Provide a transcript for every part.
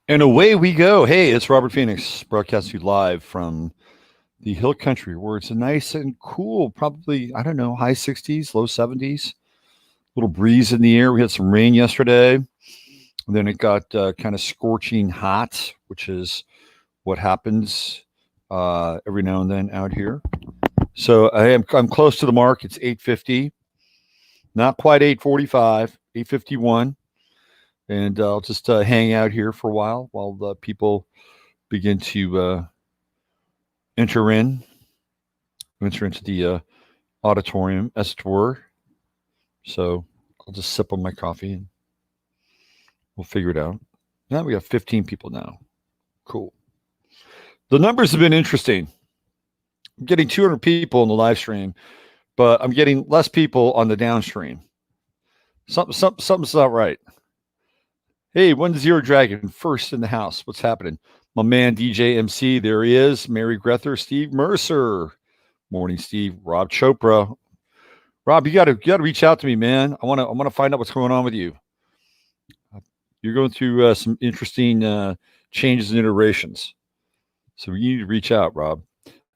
And away we go. Hey, it's Robert Phoenix, broadcasting live from the Hill Country, where it's a nice and cool, probably, I don't know, high 60s, low 70s. Little breeze in the air. We had some rain yesterday. And then it got kind of scorching hot, which is what happens every now and then out here. So I'm close to the mark. It's 8:50, not quite 8:45, 8:51. And I'll just hang out here for a while the people begin to enter in, enter into the auditorium, as it were. So I'll just sip on my coffee and we'll figure it out. Now we have 15 people now. Cool. The numbers have been interesting. I'm getting 200 people in the live stream, but I'm getting less people on the downstream. Something's not right. Hey, 1-0 Dragon, first in the house. What's happening? My man DJ MC, there he is. Mary Grether, Steve Mercer. Morning, Steve. Rob Chopra. Rob, you gotta reach out to me, man. I wanna find out what's going on with you. You're going through some interesting changes and iterations, so you need to reach out, Rob.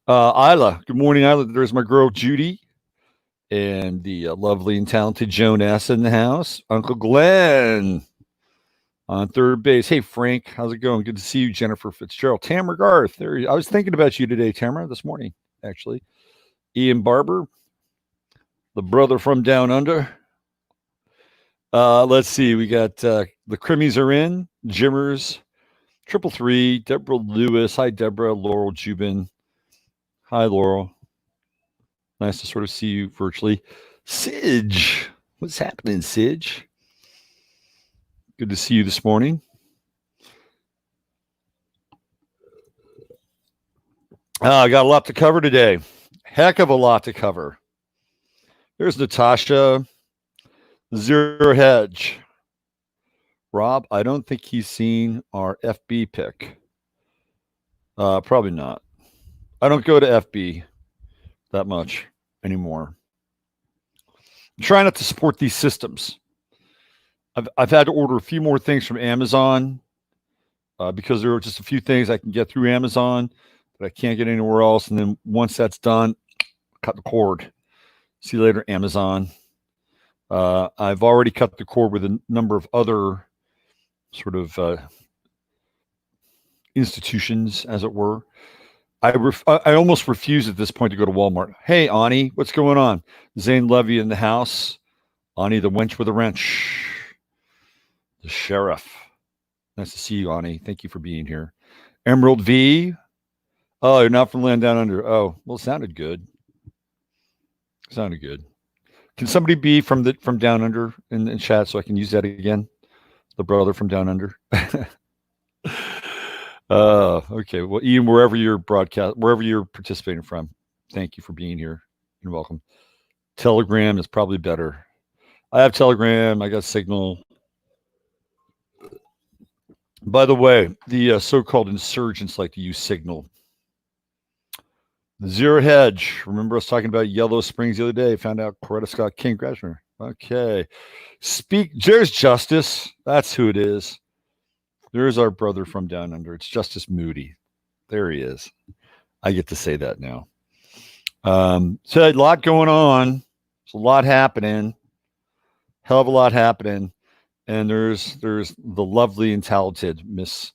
Isla, good morning, Isla. There's my girl Judy, and the lovely and talented Joan S in the house. Uncle Glenn on third base. Hey, Frank, how's it going? Good to see you, Jennifer Fitzgerald. Tamara Garth, I was thinking about you today, Tamara, this morning, actually. Ian Barber, the brother from down under. Let's see. We got the Crimmies are in. Jimmers, 333, Deborah Lewis. Hi, Deborah. Laurel Jubin. Hi, Laurel. Nice to sort of see you virtually. Sidge. What's happening, Sidge? Good to see you this morning. I got a lot to cover today. Heck of a lot to cover. There's Natasha. Zero Hedge. Rob, I don't think he's seen our FB pick. Probably not. I don't go to FB that much anymore. I'm trying not to support these systems. I've had to order a few more things from Amazon because there are just a few things I can get through Amazon that I can't get anywhere else. And then once that's done, cut the cord. See you later, Amazon. I've already cut the cord with a number of other sort of institutions, as it were. I almost refuse at this point to go to Walmart. Hey, Ani, what's going on? Zane Levy in the house. Ani, the wench with a wrench. The sheriff. Nice to see you, Ani. Thank you for being here. Emerald V. Oh, you're not from Land Down Under. Oh, well, it sounded good. Sounded good. Can somebody be from Down Under in chat so I can use that again? The brother from Down Under. Okay. Well, Ian, wherever you're participating from, thank you for being here. You're welcome. Telegram is probably better. I have Telegram. I got Signal. By the way, the so-called insurgents like to use Signal. Zero Hedge. Remember us talking about Yellow Springs the other day? Found out Coretta Scott King Gresham. Okay. There's Justice. That's who it is. There's our brother from down under. It's Justice Moody. There he is. I get to say that now. So a lot going on. There's a lot happening. Hell of a lot happening. And there's the lovely and talented Miss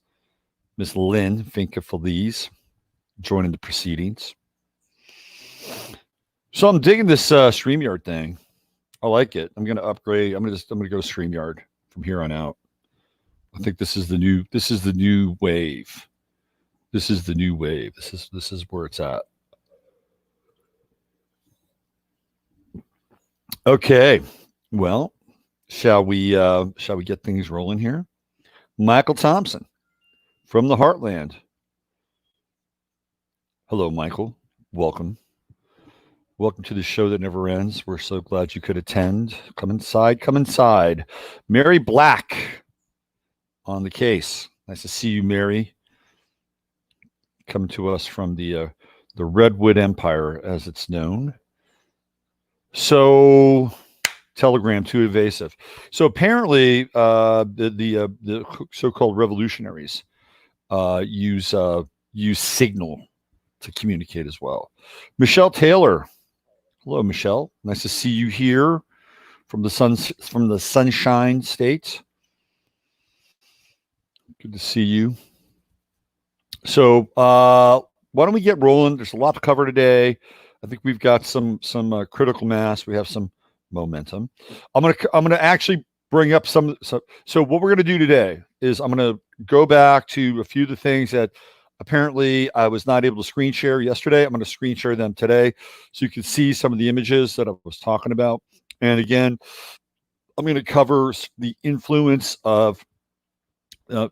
Lynn Finca Feliz joining the proceedings. So I'm digging this StreamYard thing. I like it. I'm gonna upgrade. I'm gonna go StreamYard from here on out. I think this is the new wave. This is the new wave. This is where it's at. Okay. Well, shall we get things rolling here? Michael Thompson from the Heartland. Hello, Michael. Welcome. Welcome to the show that never ends. We're so glad you could attend. Come inside. Come inside. Mary Black on the case. Nice to see you, Mary. Coming to us from the Redwood Empire, as it's known. So Telegram too evasive. So apparently, the so-called revolutionaries use Signal to communicate as well. Michelle Taylor, hello, Michelle. Nice to see you here from the Sunshine State. Good to see you. So why don't we get rolling? There's a lot to cover today. I think we've got some critical mass. We have some momentum. I'm gonna actually bring up some. So what we're gonna do today is I'm gonna go back to a few of the things that apparently I was not able to screen share yesterday. I'm gonna screen share them today, so you can see some of the images that I was talking about. And again, I'm gonna cover the influence of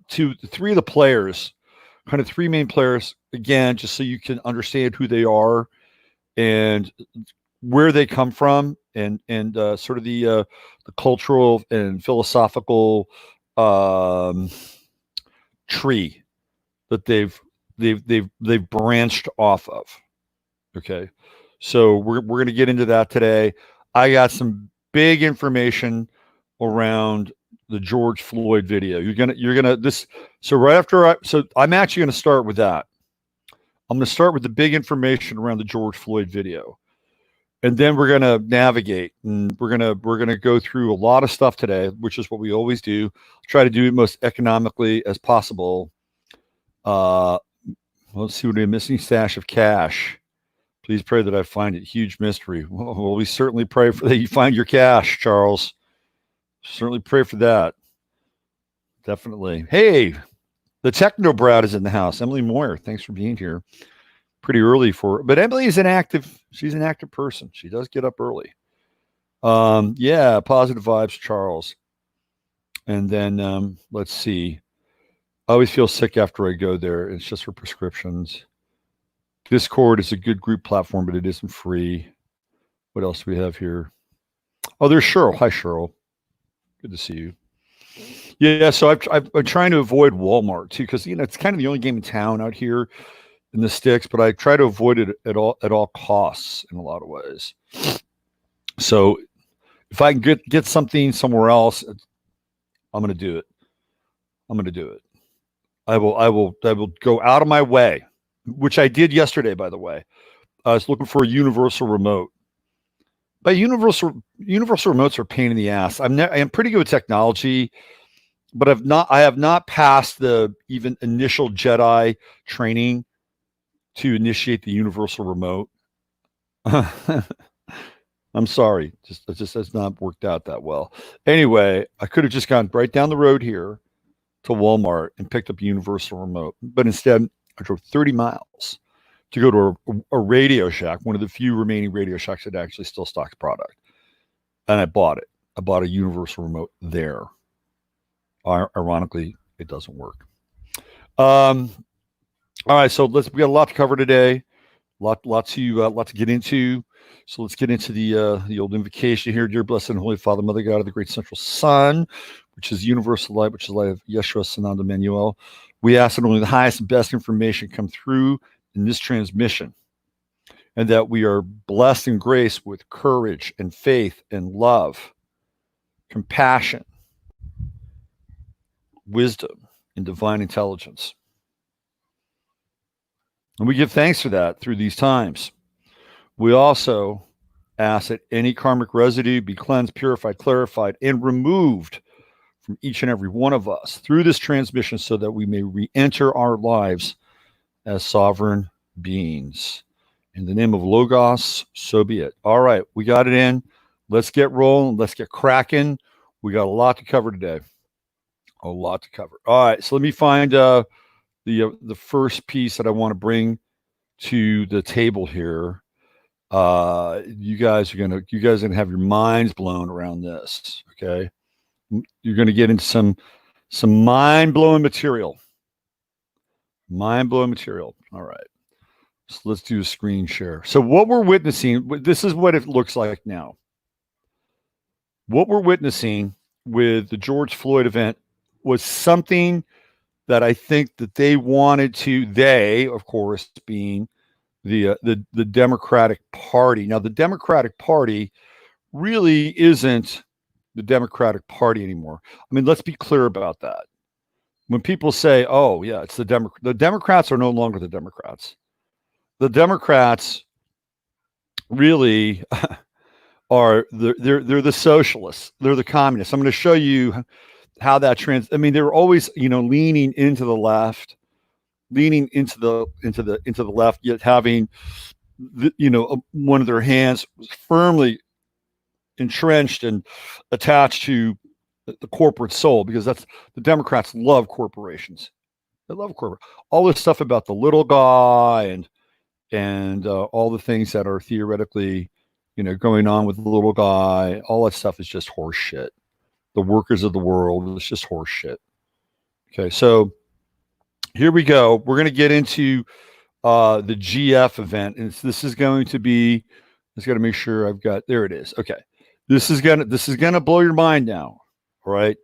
three of the players, kind of three main players, again, just so you can understand who they are and where they come from, and sort of the cultural and philosophical tree that they've branched off of. Okay, so we're going to get into that today. I got some big information around the George Floyd video. You're gonna this. So right after I'm actually going to start with that. I'm going to start with the big information around the George Floyd video, and then we're going to navigate, and we're going to go through a lot of stuff today, which is what we always do. Try to do it most economically as possible. Let's see what a missing stash of cash. Please pray that I find it. Huge mystery. Well, we certainly pray for that you find your cash, Charles. Certainly pray for that. Definitely. Hey, the Techno Brad is in the house. Emily Moyer, thanks for being here. Pretty early but Emily is she's an active person. She does get up early. Yeah, positive vibes, Charles. And then let's see. I always feel sick after I go there. It's just for prescriptions. Discord is a good group platform, but it isn't free. What else do we have here? Oh, there's Cheryl. Hi, Cheryl. Good to see you. Yeah, so I've been trying to avoid Walmart too, because it's kind of the only game in town out here in the sticks. But I try to avoid it at all costs in a lot of ways. So if I can get something somewhere else, I'm going to do it. I'm going to do it. I will go out of my way, which I did yesterday, by the way. I was looking for a universal remote. But universal remotes are a pain in the ass. I'm pretty good with technology, but I have not passed the even initial Jedi training to initiate the universal remote. I'm sorry. It just has not worked out that well. Anyway, I could have just gone right down the road here to Walmart and picked up a universal remote. But instead, I drove 30 miles to go to a Radio Shack, one of the few remaining Radio Shacks that actually still stocks product. And I bought it. I bought a universal remote there. Ironically, it doesn't work. All right, so we got a lot to cover today. Lot to get into. So let's get into the old invocation here. Dear blessed and holy Father, Mother God of the great central sun, which is universal light, which is light of Yeshua, Sananda, Emmanuel. We ask that only the highest and best information come through in this transmission, and that we are blessed in grace with courage and faith and love, compassion, wisdom, and divine intelligence. And we give thanks for that through these times. We also ask that any karmic residue be cleansed, purified, clarified, and removed from each and every one of us through this transmission, so that we may re-enter our lives as sovereign beings. In the name of Logos, so be it. All right, we got it in. Let's get rolling. Let's get cracking. We got a lot to cover today. A lot to cover. All right, so let me find the first piece that I want to bring to the table here. You guys are gonna have your minds blown around this. Okay, you're gonna get into some mind-blowing material. Mind-blowing material. All right. So let's do a screen share. So what we're witnessing, this is what it looks like now. What we're witnessing with the George Floyd event was something that I think that they wanted to, of course, being the Democratic Party. Now, the Democratic Party really isn't the Democratic Party anymore. I mean, let's be clear about that. When people say, "Oh, yeah, it's the Democrats are no longer the Democrats. The Democrats really are they're the socialists. They're the communists." I'm going to show you how that I mean, they were always, leaning into the left, leaning into the left, yet having one of their hands firmly entrenched and attached to the corporate soul, because that's the Democrats love corporations. They love corporate. All this stuff about the little guy and all the things that are theoretically, going on with the little guy. All that stuff is just horse shit. The workers of the world, it's just horse shit. Okay, so here we go. We're going to get into the GF event, and this is going to be. I just got to make sure I've got. There it is. Okay, this is gonna blow your mind now. All right,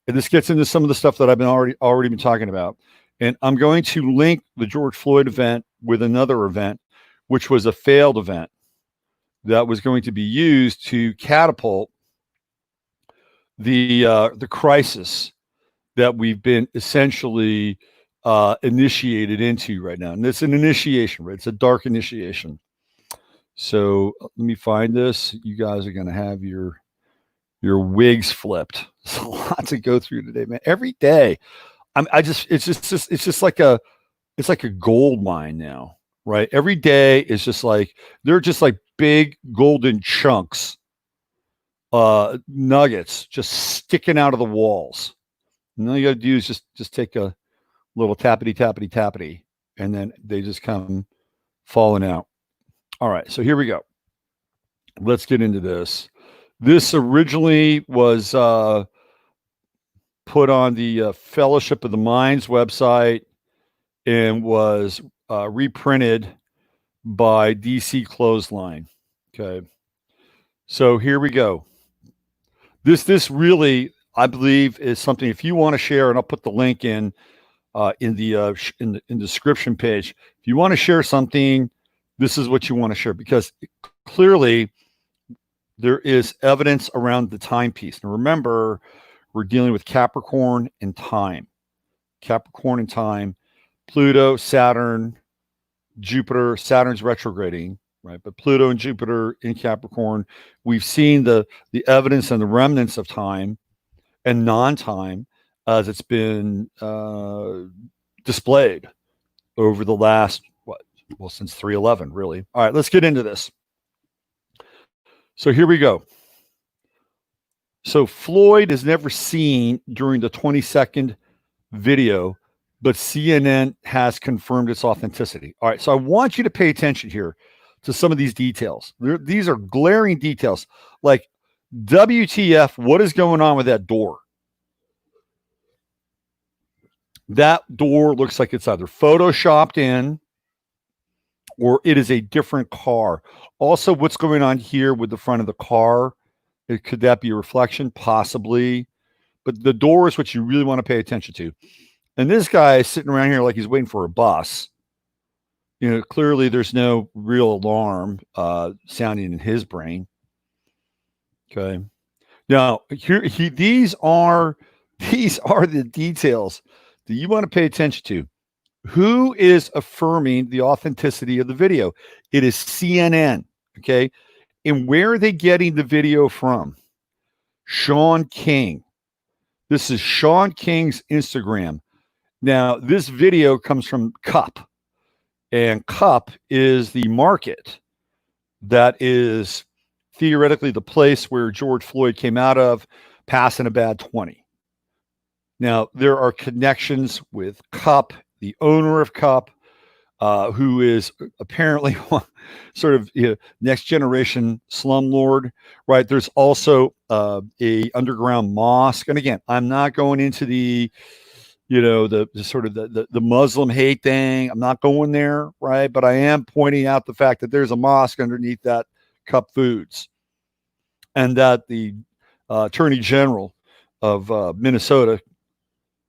and this gets into some of the stuff that I've been already been talking about. And I'm going to link the George Floyd event with another event, which was a failed event that was going to be used to catapult the crisis that we've been essentially initiated into right now. And it's an initiation, right? It's a dark initiation. So let me find this. You guys are going to have your wigs flipped. There's a lot to go through today, man. Every day, it's just like a gold mine now, right? Every day is just like they're just like big golden chunks, nuggets just sticking out of the walls. And all you got to do is just take a little tappity, and then they just come falling out. All right, so here we go. Let's get into this. This originally was put on the Fellowship of the Minds website and was reprinted by DC Clothesline. Okay, so here we go. This really, I believe, is something. If you want to share, and I'll put the link in the description page. If you want to share something, this is what you want to share, because clearly there is evidence around the timepiece. And remember, we're dealing with Capricorn and time. Capricorn and time, Pluto, Saturn, Jupiter. Saturn's retrograding, right? But Pluto and Jupiter in Capricorn. We've seen the evidence and the remnants of time and non-time as it's been displayed over the last, since 3/11, really. All right, let's get into this. So here we go. So Floyd is never seen during the 20-second video, but CNN has confirmed its authenticity. All right, so I want you to pay attention here to some of these details. These are glaring details. Like, WTF, what is going on with that door? That door looks like it's either photoshopped in or it is a different car. Also, what's going on here with the front of the car? Could that be a reflection? Possibly. But the door is what you really want to pay attention to. And this guy is sitting around here like he's waiting for a bus. Clearly there's no real alarm sounding in his brain. Okay. Now, these are the details that you want to pay attention to. Who is affirming the authenticity of the video? It is CNN. Okay. And where are they getting the video from? Sean King. This is Sean King's Instagram. Now, this video comes from Cup. And Cup is the market that is theoretically the place where George Floyd came out of, passing a bad 20. Now, there are connections with Cup, the owner of Cup, who is apparently sort of next generation slumlord, right? There's also a underground mosque. And again, I'm not going into the sort of the Muslim hate thing. I'm not going there, right? But I am pointing out the fact that there's a mosque underneath that Cup Foods, and that the Attorney General of Minnesota,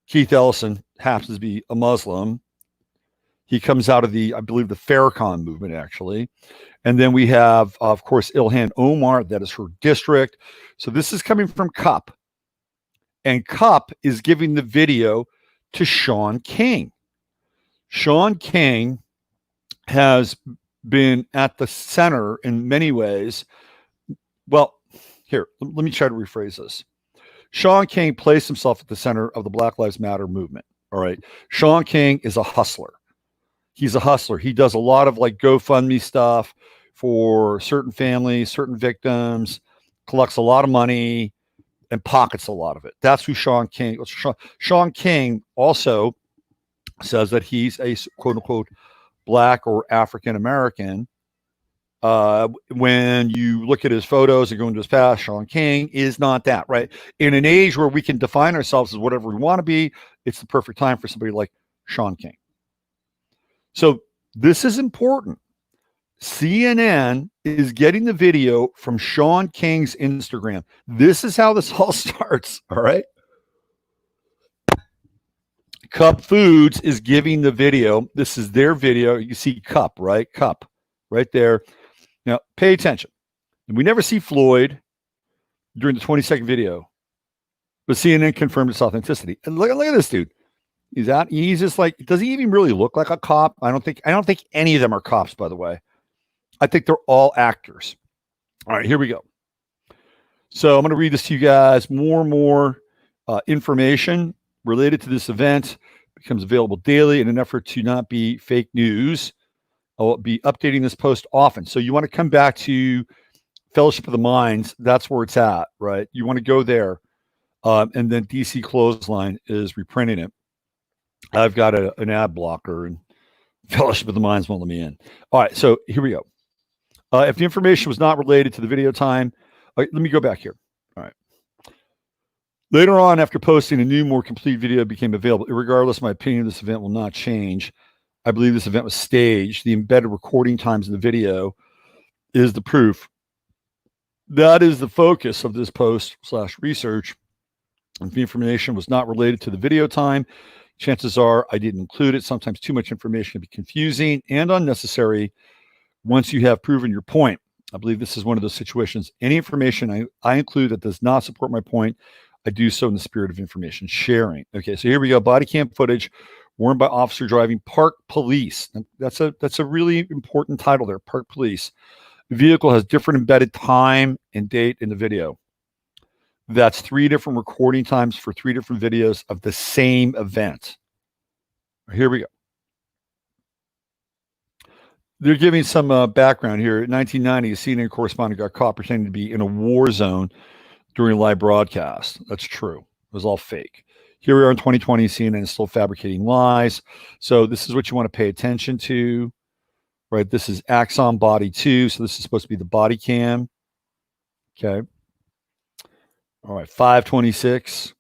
Keith Ellison, happens to be a Muslim. He comes out of I believe, the Farrakhan movement, actually. And then we have, of course, Ilhan Omar. That is her district. So this is coming from Cup. And Cup is giving the video to Sean King. Sean King has been at the center in many ways. Well, here, let me try to rephrase this. Sean King placed himself at the center of the Black Lives Matter movement. All right. Sean King is a hustler. He's a hustler. He does a lot of like GoFundMe stuff for certain families, certain victims, collects a lot of money and pockets a lot of it. That's who Sean King. Sean King also says that he's a quote unquote Black or African American. When you look at his photos and go into his past, Sean King is not that, right? In an age where we can define ourselves as whatever we want to be, it's the perfect time for somebody like Sean King. So this is important. CNN is getting the video from Sean King's Instagram. This is how this all starts, all right? Cup Foods is giving the video. This is their video. You see Cup, right? Cup, right there. Now, pay attention. We never see Floyd during the 20-second video, but CNN confirmed its authenticity. And look at this dude. He's just like, does he even really look like a cop? I don't think any of them are cops, by the way. I think they're all actors. All right, here we go. So I'm going to read this to you guys. More and more information related to this event becomes available daily in an effort to not be fake news. I'll be updating this post often. So you want to come back to Fellowship of the Minds. That's where it's at, right? You want to go there. And then DC Clothesline is reprinting it. I've got an ad blocker, and Fellowship of the Minds won't let me in. All right, so here we go. If the information was not related to the video time, let me go back here. All right. Later on, after posting, a new, more complete video became available. Regardless, my opinion of this event will not change. I believe this event was staged. The embedded recording times in the video is the proof. That is the focus of this post/research. If the information was not related to the video time, chances are I didn't include it. Sometimes too much information can be confusing and unnecessary once you have proven your point. I believe this is one of those situations. Any information I include that does not support my point, I do so in the spirit of information sharing. Okay, so here we go. Body cam footage worn by officer driving Park Police. That's a really important title there, Park Police. The vehicle has different embedded time and date in the video. That's 3 different recording times for 3 different videos of the same event. Here we go. They're giving some background here. In 1990, a CNN correspondent got caught pretending to be in a war zone during a live broadcast. That's true. It was all fake. Here we are in 2020, CNN is still fabricating lies. So this is what you want to pay attention to, right? This is Axon Body 2. So this is supposed to be the body cam. Okay. All right, 526.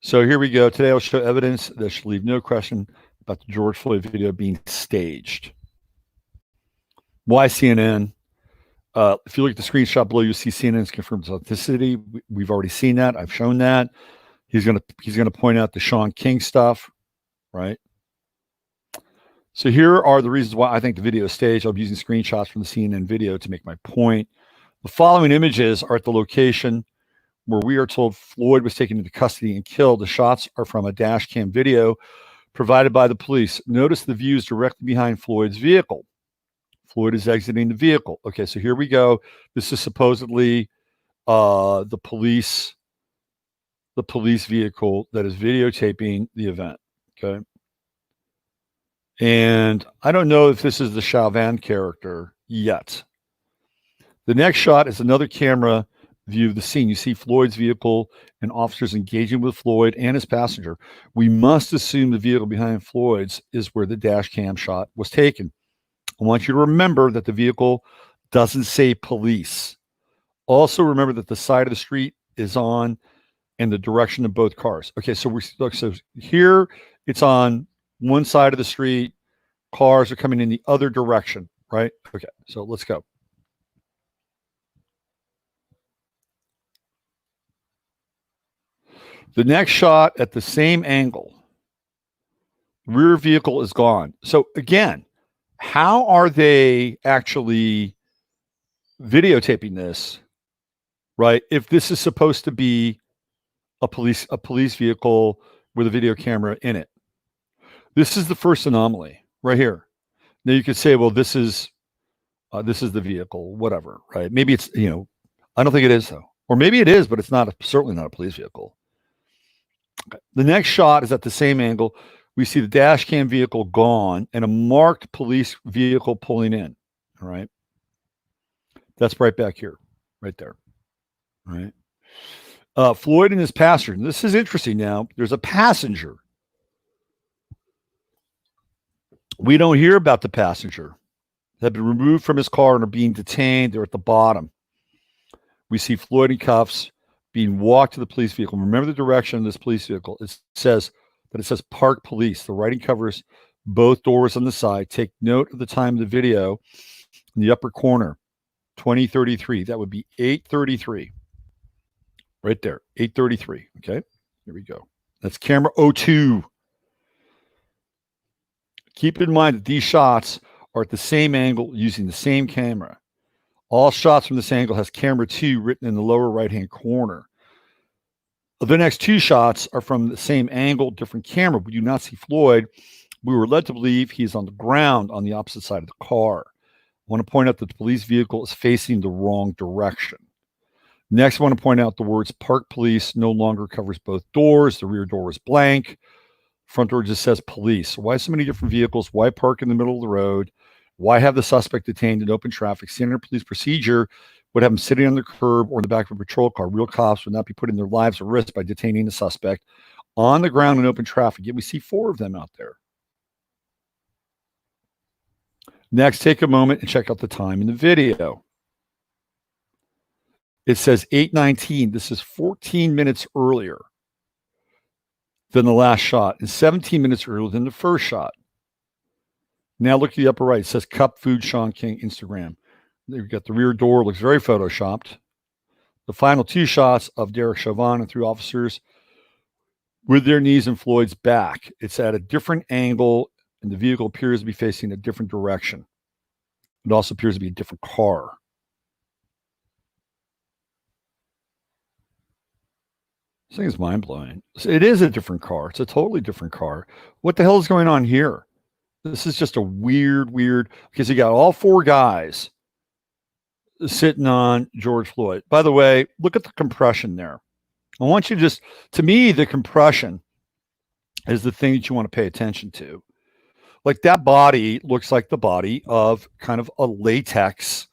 So here we go. Today I'll show evidence that should leave no question about the George Floyd video being staged. Why CNN? If you look at the screenshot below, you see CNN's confirmed authenticity. We've already seen that. I've shown that. He's gonna point out the Sean King stuff, right? So here are the reasons why I think the video is staged. I'll be using screenshots from the CNN video to make my point. The following images are at the location where we are told Floyd was taken into custody and killed. The shots are from a dash cam video provided by the police. Notice the views directly behind Floyd's vehicle. Floyd is exiting the vehicle. Okay, so here we go. This is supposedly the police vehicle that is videotaping the event. Okay. And I don't know if this is the Chauvin character yet. The next shot is another camera view of the scene. You see Floyd's vehicle and officers engaging with Floyd and his passenger. We must assume the vehicle behind Floyd's is where the dash cam shot was taken. I want you to remember that the vehicle doesn't say police. Also remember that the side of the street is on in the direction of both cars. Okay, so so here it's on one side of the street. Cars are coming in the other direction, right? Okay, so let's go. The next shot at the same angle Rear vehicle is gone. So again, how are they actually videotaping this, right? If this is supposed to be a police vehicle with a video camera in it. This is the first anomaly right here. Now you could say, well, this is the vehicle, whatever, right? Maybe it's, I don't think it is though, or maybe it is, but it's not certainly not a police vehicle. Okay. The next shot is at the same angle. We see the dash cam vehicle gone and a marked police vehicle pulling in. All right, that's right back here, right there. All right. Floyd and his passenger. And this is interesting now. There's a passenger. We don't hear about the passenger. Have been removed from his car and are being detained. They're at the bottom. We see Floyd in cuffs being walked to the police vehicle. Remember the direction of this police vehicle. It says park police. The writing covers both doors on the side. Take note of the time of the video in the upper corner, 2033. That would be 8:33. Right there, 8:33. Okay, here we go. That's camera 02. Keep in mind that these shots are at the same angle using the same camera. All shots from this angle has camera 2 written in the lower right-hand corner. The next two shots are from the same angle, different camera. We do not see Floyd. We were led to believe he's on the ground on the opposite side of the car. I want to point out that the police vehicle is facing the wrong direction. Next, I want to point out the words park police no longer covers both doors. The rear door is blank. Front door just says police. Why so many different vehicles? Why park in the middle of the road? Why have the suspect detained in open traffic? Standard police procedure would have him sitting on the curb or in the back of a patrol car. Real cops would not be putting their lives at risk by detaining the suspect on the ground in open traffic. Yet we see 4 of them out there. Next, take a moment and check out the time in the video. It says 8:19. This is 14 minutes earlier than the last shot and 17 minutes earlier than the first shot. Now look at the upper right. It says Cup Food Sean King Instagram. You've got the rear door. Looks very photoshopped. The final 2 shots of Derek Chauvin and 3 officers with their knees in Floyd's back. It's at a different angle, and the vehicle appears to be facing a different direction. It also appears to be a different car. This thing is mind-blowing. It is a different car. It's a totally different car. What the hell is going on here? This is just a weird, because you got all 4 guys sitting on George Floyd. By the way, look at the compression there. I want you to me, the compression is the thing that you want to pay attention to. Like that body looks like the body of kind of a latex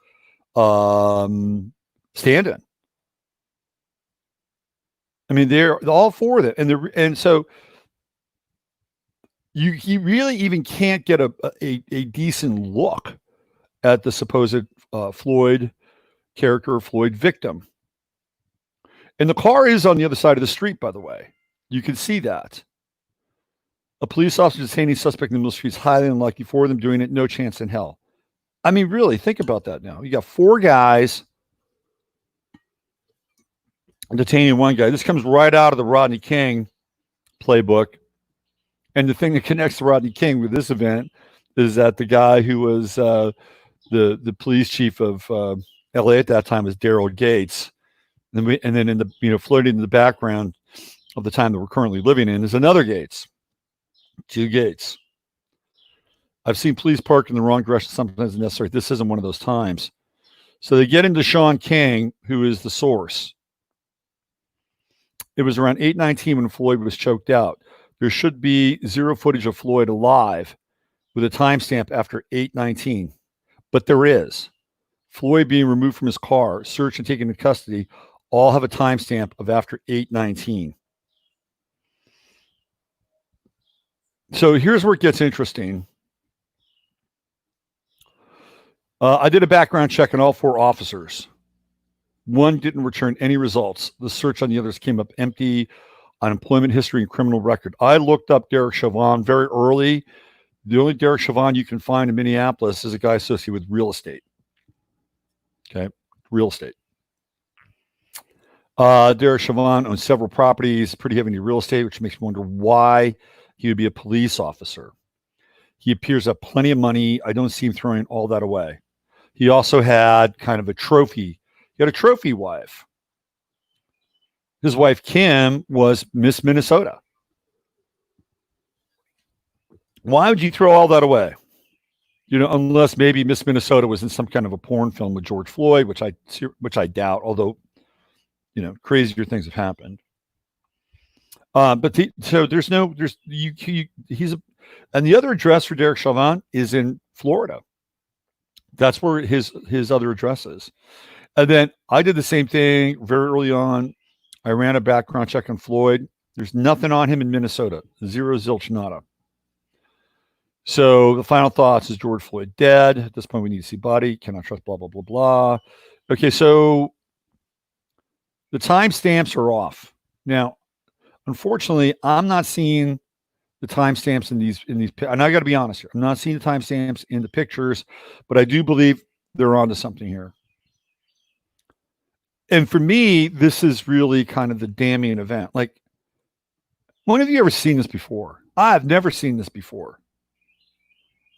stand-in. I mean, they're all 4 of them, and so you really even can't get a decent look at the supposed Floyd character, Floyd victim. And the car is on the other side of the street, by the way. You can see that. A police officer detaining suspect in the middle of the street is highly unlikely. 4 of them doing it, no chance in hell. I mean, really, think about that now. You got 4 guys detaining 1 guy. This comes right out of the Rodney King playbook. And the thing that connects Rodney King with this event is that the guy who was the police chief of LA at that time was Daryl Gates. And then in the floating in the background of the time that we're currently living in is another Gates. 2 Gates. I've seen police park in the wrong direction sometimes necessary. This isn't one of those times. So they get into Sean King, who is the source. It was around 8:19 when Floyd was choked out. There should be 0 footage of Floyd alive with a timestamp after 8:19. But there is. Floyd being removed from his car, searched and taken into custody, all have a timestamp of after 8:19. So here's where it gets interesting. I did a background check on all 4 officers. 1 didn't return any results. The search on the others came up empty on employment history and criminal record. I looked up Derek Chauvin very early. The only Derek Chauvin you can find in Minneapolis is a guy associated with real estate. Okay, real estate. Derek Chauvin owns several properties, pretty heavy into real estate, which makes me wonder why He would be a police officer. He appears to have plenty of money. I don't see him throwing all that away. He also had kind of a trophy. He had a trophy wife. His wife, Kim, was Miss Minnesota. Why would you throw all that away? Unless maybe Miss Minnesota was in some kind of a porn film with George Floyd, which I doubt, although, crazier things have happened. And the other address for Derek Chauvin is in Florida. That's where his other address is. And then I did the same thing very early on. I ran a background check on Floyd. There's nothing on him in Minnesota. Zero, zilch, nada. So the final thoughts is George Floyd dead. At this point, we need to see body. Cannot trust, blah, blah, blah, blah. Okay, so the timestamps are off. Now, unfortunately, I'm not seeing the timestamps in these, and I got to be honest here. I'm not seeing the timestamps in the pictures, but I do believe they're onto something here. And for me, this is really kind of the damning event. Like, when have you ever seen this before? I've never seen this before.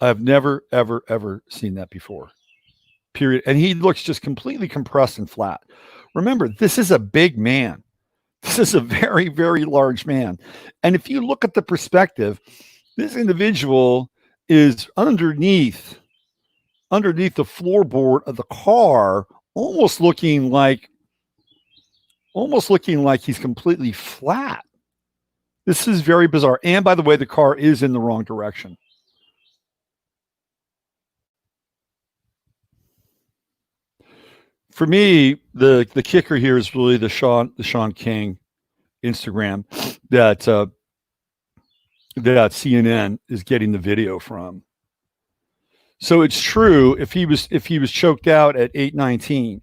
I've never, ever, ever seen that before. Period. And he looks just completely compressed and flat. Remember, this is a big man. This is a very, very large man. And if you look at the perspective, this individual is underneath the floorboard of the car, almost looking like he's completely flat. This is very bizarre. And by the way, the car is in the wrong direction. For me, the kicker here is really the Sean King Instagram that CNN is getting the video from. So it's true if he was choked out at 8:19,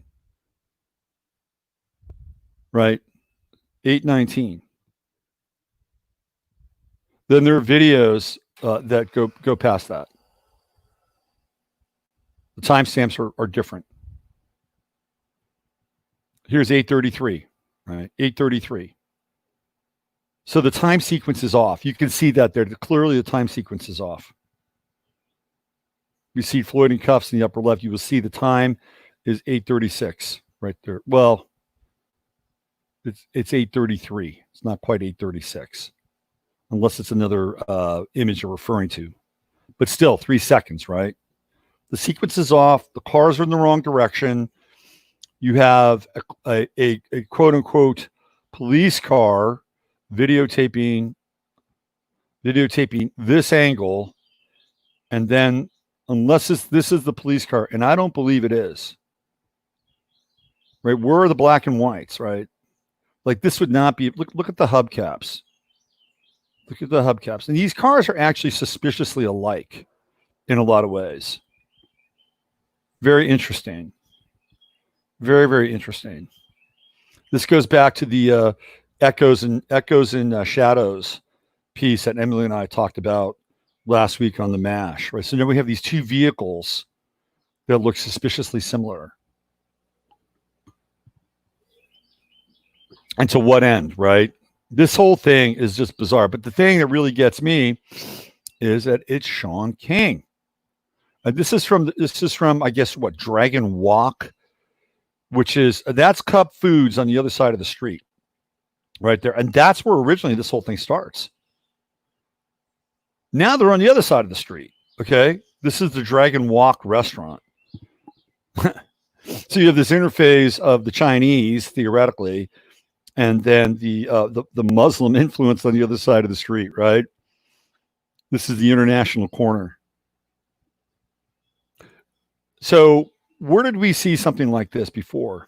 right? 8:19. Then there are videos that go past that. The timestamps are different. Here's 8:33, right? 8:33. So the time sequence is off. You can see that there. Clearly, the time sequence is off. You see Floyd in cuffs in the upper left. You will see the time is 8:36 right there. Well, it's 8:33. It's not quite 8:36, unless it's another image you're referring to. But still, 3 seconds, right? The sequence is off. The cars are in the wrong direction. You have a quote unquote police car videotaping this angle, and then unless this is the police car, and I don't believe it is, right? Where are the black and whites, right? Like this would not be. Look at the hubcaps. Look at the hubcaps, and these cars are actually suspiciously alike in a lot of ways. Very interesting. Very, very interesting. This goes back to the echoes and shadows piece that Emily and I talked about last week on the MASH, right? So now we have these two vehicles that look suspiciously similar. And to what end, right? This whole thing is just bizarre. But the thing that really gets me is that it's Sean King. And this is from I guess what, Dragon Walk, that's Cup Foods on the other side of the street, right there. And that's where originally this whole thing starts. Now they're on the other side of the street. Okay. This is the Dragon Walk restaurant. So you have this interface of the Chinese, theoretically, and then the Muslim influence on the other side of the street, right? This is the international corner. So where did we see something like this before?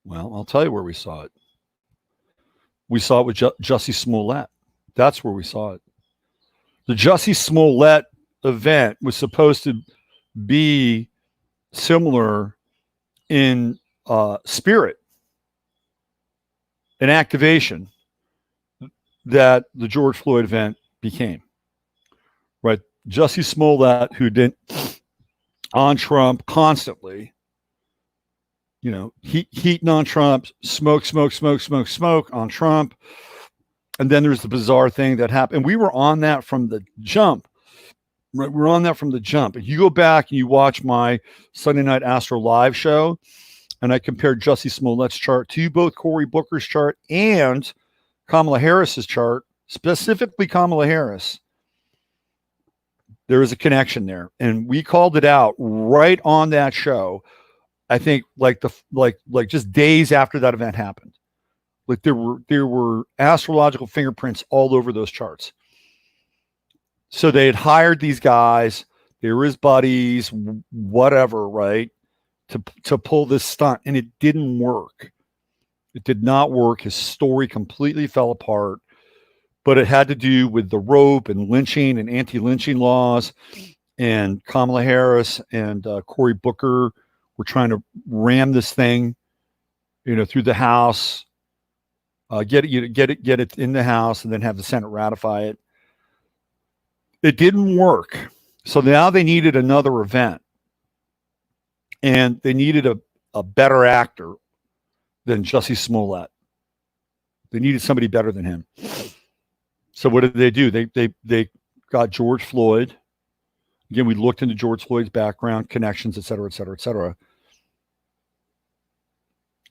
Well, I'll tell you where we saw it. We saw it with Jussie Smollett. That's where we saw it. The Jussie Smollett event was supposed to be similar in spirit and activation that the George Floyd event became. Right? Jussie Smollett, who didn't on Trump constantly, heating on Trump, smoke on Trump, And then there's the bizarre thing that happened. We were on that from the jump. Right, we're on that from the jump. If you go back and you watch my Sunday Night Astro Live show, and I compared Jussie Smollett's chart to both Cory Booker's chart and Kamala Harris's chart, specifically Kamala Harris, there is a connection there. And we called it out right on that show. I think like just days after that event happened. Like there were astrological fingerprints all over those charts. So they had hired these guys, they were his buddies, whatever, right? To pull this stunt, and it didn't work. It did not work. His story completely fell apart, but it had to do with the rope and lynching and anti-lynching laws, and Kamala Harris and Cory Booker were trying to ram this thing, through the House, get it in the House, and then have the Senate ratify it. It didn't work. So now they needed another event. And they needed a better actor than Jussie Smollett. They needed somebody better than him. So what did they do? They got George Floyd. Again, we looked into George Floyd's background, connections, et cetera, et cetera, et cetera.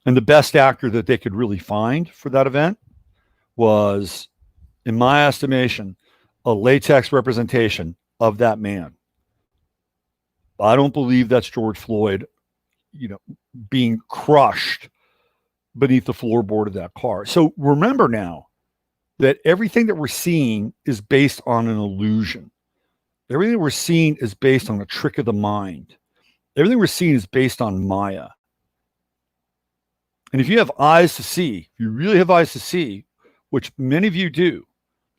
And the best actor that they could really find for that event was, in my estimation, a latex representation of that man. I don't believe that's George Floyd, being crushed beneath the floorboard of that car. So remember now that everything that we're seeing is based on an illusion. Everything we're seeing is based on a trick of the mind. Everything we're seeing is based on Maya. And if you have eyes to see, if you really have eyes to see, which many of you do,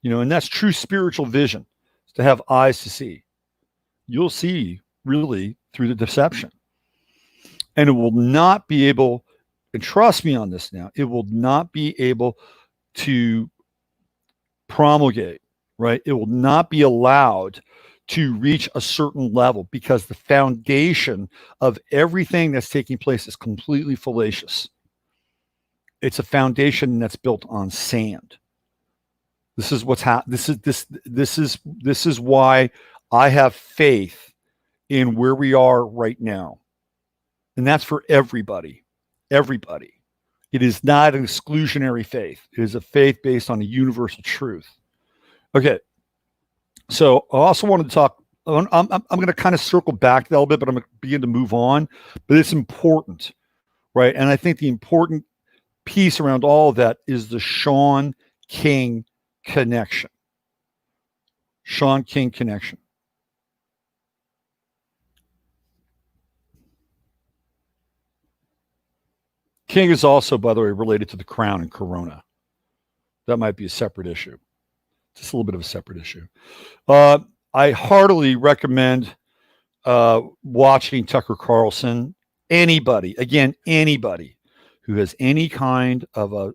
and that's true spiritual vision, is to have eyes to see, you'll see really through the deception. And it will not be able, and trust me on this now, it will not be able to promulgate, right? It will not be allowed to reach a certain level because the foundation of everything that's taking place is completely fallacious. It's a foundation that's built on sand. This is what's happening. This is why I have faith in where we are right now. And that's for everybody. Everybody. It is not an exclusionary faith. It is a faith based on a universal truth. Okay. So I also wanted to talk, I'm going to kind of circle back a little bit, but I'm going to begin to move on. But it's important, right? And I think the important piece around all of that is the Shaun King connection. Shaun King connection. King is also, by the way, related to the crown and corona. That might be a separate issue. Just a little bit of a separate issue. I heartily recommend watching Tucker Carlson. Anybody who has any kind of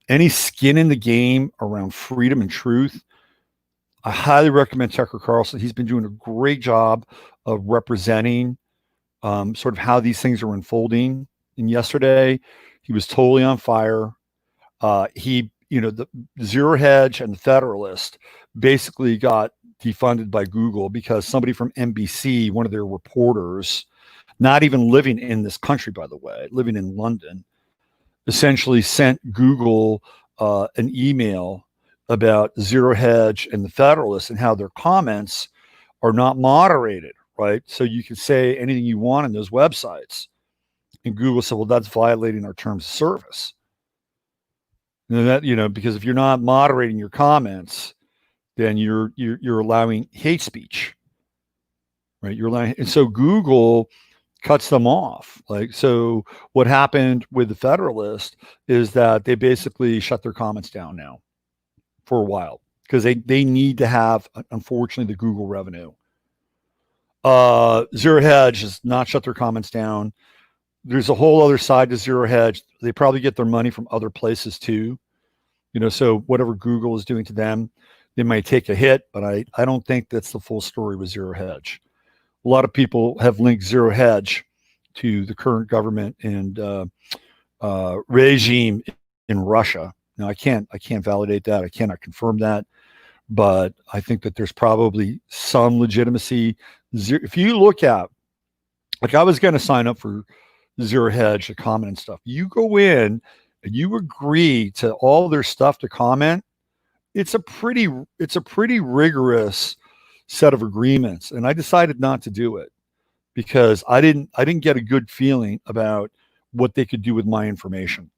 any skin in the game around freedom and truth, I highly recommend Tucker Carlson. He's been doing a great job of representing sort of how these things are unfolding. And yesterday, he was totally on fire. The Zero Hedge and the Federalist basically got defunded by Google because somebody from NBC, one of their reporters, not even living in this country, by the way, living in London, essentially sent Google an email about Zero Hedge and the Federalist and how their comments are not moderated, right? So you can say anything you want in those websites. And Google said, well, that's violating our terms of service. Because if you're not moderating your comments, then you're allowing hate speech, right? And so Google cuts them off. So what happened with the Federalist is that they basically shut their comments down now for a while because they need to have, unfortunately, the Google revenue. Zero Hedge has not shut their comments down. There's a whole other side to Zero Hedge. They probably get their money from other places too. So whatever Google is doing to them, they might take a hit, but I don't think that's the full story with Zero Hedge. A lot of people have linked Zero Hedge to the current government and regime in Russia. Now, I can't validate that. I cannot confirm that, but I think that there's probably some legitimacy. If you look at, like, I was going to sign up for Zero Hedge to comment and stuff. You go in and you agree to all their stuff to comment. It's a pretty rigorous set of agreements, and I decided not to do it because I didn't get a good feeling about what they could do with my information.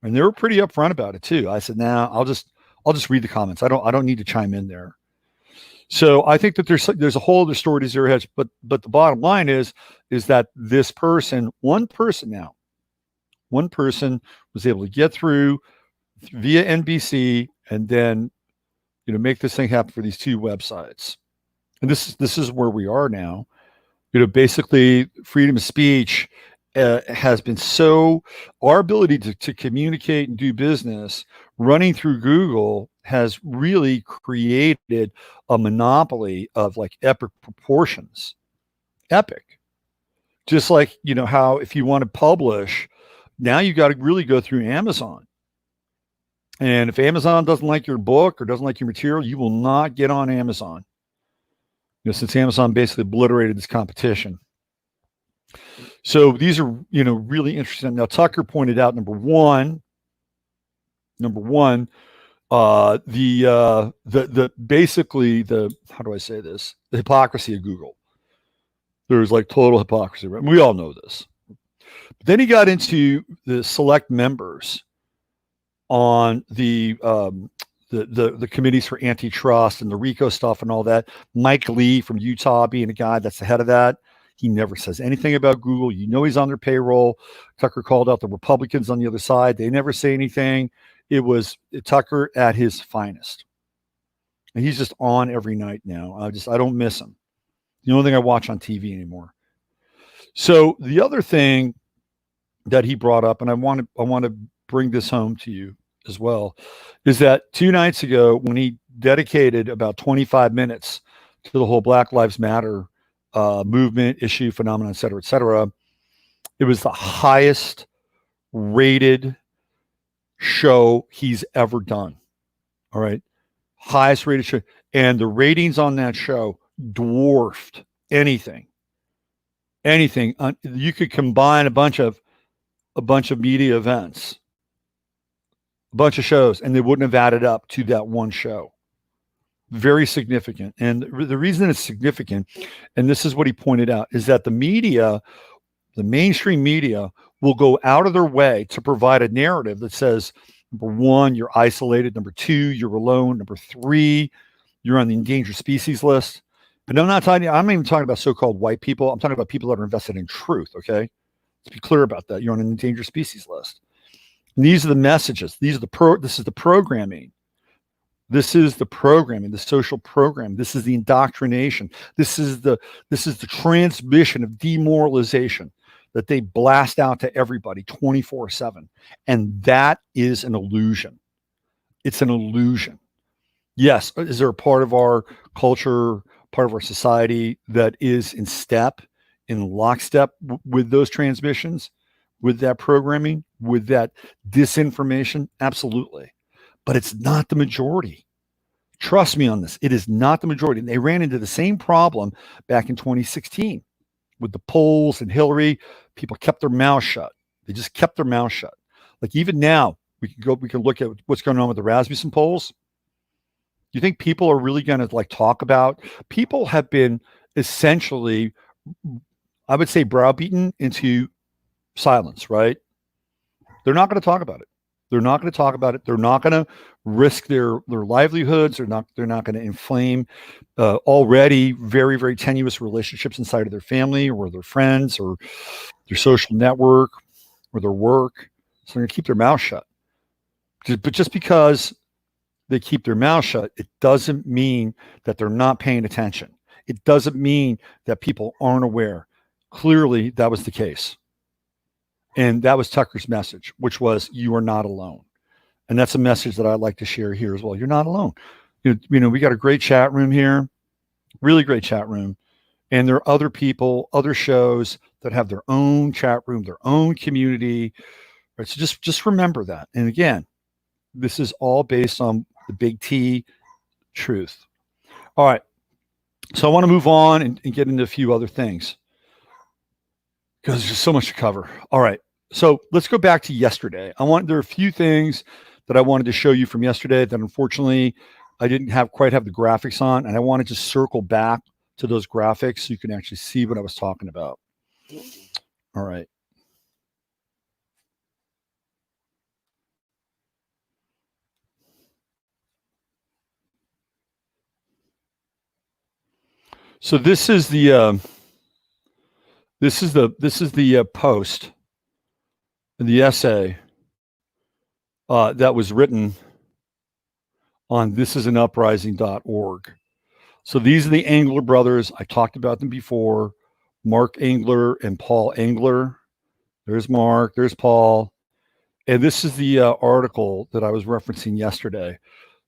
And they were pretty upfront about it too. I said, "Nah, I'll just read the comments. I don't need to chime in there." So I think that there's a whole other story to Zero Hedge, but the bottom line is that this person, one person was able to get through via NBC and then make this thing happen for these two websites. And this is where we are now. Basically, freedom of speech has been our ability to communicate and do business running through Google has really created a monopoly of like epic proportions. Epic. Just like, how if you want to publish, now you got to really go through Amazon. And if Amazon doesn't like your book or doesn't like your material, you will not get on Amazon. Since Amazon basically obliterated this competition. So these are, really interesting. Now, Tucker pointed out, number one, the basically the, how do I say this? The hypocrisy of Google. There's like total hypocrisy, right? We all know this. But then he got into the select members on the committees for antitrust and the RICO stuff and all that. Mike Lee from Utah being a guy that's the head of that. He never says anything about Google. He's on their payroll. Tucker called out the Republicans on the other side. They never say anything. It was Tucker at his finest. And he's just on every night now. I don't miss him. The only thing I watch on TV anymore. So the other thing that he brought up, and I want to bring this home to you as well, is that 2 nights ago when he dedicated about 25 minutes to the whole Black Lives Matter movement, issue, phenomenon, et cetera, it was the highest rated show he's ever done. All right. Highest rated show. And the ratings on that show dwarfed anything. You could combine a bunch of media events, a bunch of shows, and they wouldn't have added up to that one show. Very significant. And the reason it's significant, and this is what he pointed out, is that the media, the mainstream media, will go out of their way to provide a narrative that says, number one, you're isolated. Number two, you're alone. Number three, you're on the endangered species list. But I'm not even talking about so-called white people. I'm talking about people that are invested in truth, okay? Let's be clear about that. You're on an endangered species list. And these are the messages. This is the programming. This is the programming, the social program. This is the indoctrination. This is the transmission of demoralization that they blast out to everybody 24/7. And that is an illusion. It's an illusion. Yes, is there a part of our culture, part of our society that is in lockstep with those transmissions, with that programming, with that disinformation? Absolutely. But it's not the majority. Trust me on this. It is not the majority. And they ran into the same problem back in 2016 with the polls and Hillary. People kept their mouths shut. They just kept their mouths shut. Like even now, we can look at what's going on with the Rasmussen polls. Do you think people are really going to like talk about? People have been essentially, I would say, browbeaten into silence, right? They're not going to talk about it. They're not going to talk about it. They're not going to risk their livelihoods. They're not going to inflame already very, very tenuous relationships inside of their family or their friends or their social network or their work. So they're going to keep their mouth shut. But just because they keep their mouth shut, it doesn't mean that they're not paying attention. It doesn't mean that people aren't aware. Clearly, that was the case. And that was Tucker's message, which was, you are not alone. And that's a message that I'd like to share here as well. You're not alone. We got a great chat room here, really great chat room. And there are other people, other shows that have their own chat room, their own community. Right? So just remember that. And again, This is all based on the big T truth. All right. So I want to move on and get into a few other things because there's just so much to cover. All right. So let's go back to yesterday. There are a few things that I wanted to show you from yesterday that unfortunately I didn't quite have the graphics on, and I wanted to circle back to those graphics so you can actually see what I was talking about. All right. So this is the post, the essay that was written on thisisanuprising.org. So these are the Engler brothers. I talked about them before. Mark Engler and Paul Engler. There's Mark, there's Paul. And this is the article that I was referencing yesterday.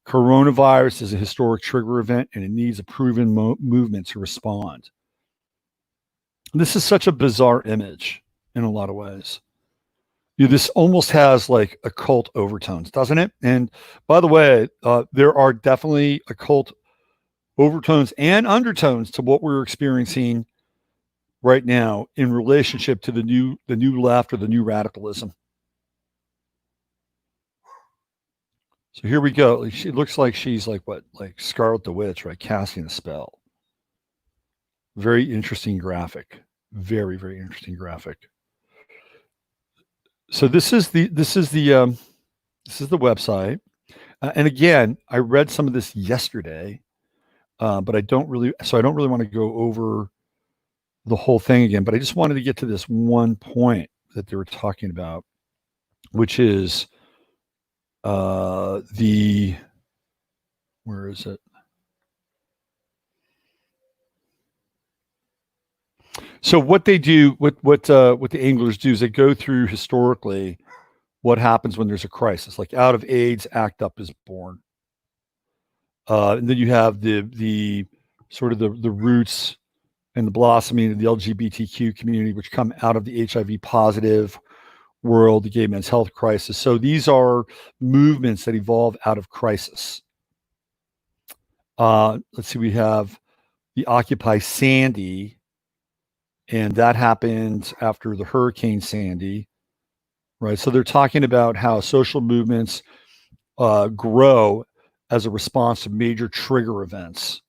Coronavirus is a historic trigger event and it needs a proven movement to respond. This is such a bizarre image in a lot of ways. This almost has like occult overtones, doesn't it? And by the way, there are definitely occult overtones and undertones to what we're experiencing right now in relationship to the new left or the new radicalism. So here we go. She looks like she's like Scarlet the Witch, right? Casting a spell. Very interesting graphic. Very, very interesting graphic. So this is the website. And again, I read some of this yesterday, but I don't really want to go over the whole thing again. But I just wanted to get to this one point that they were talking about, which is where is it? So what they do, what the anglers do is they go through historically what happens when there's a crisis, like out of AIDS, ACT UP is born. And then you have the sort of the roots and the blossoming of the LGBTQ community, which come out of the HIV positive world, the gay men's health crisis. So these are movements that evolve out of crisis. Let's see, we have the Occupy Sandy, and that happened after the Hurricane Sandy, right? So they're talking about how social movements grow as a response to major trigger events.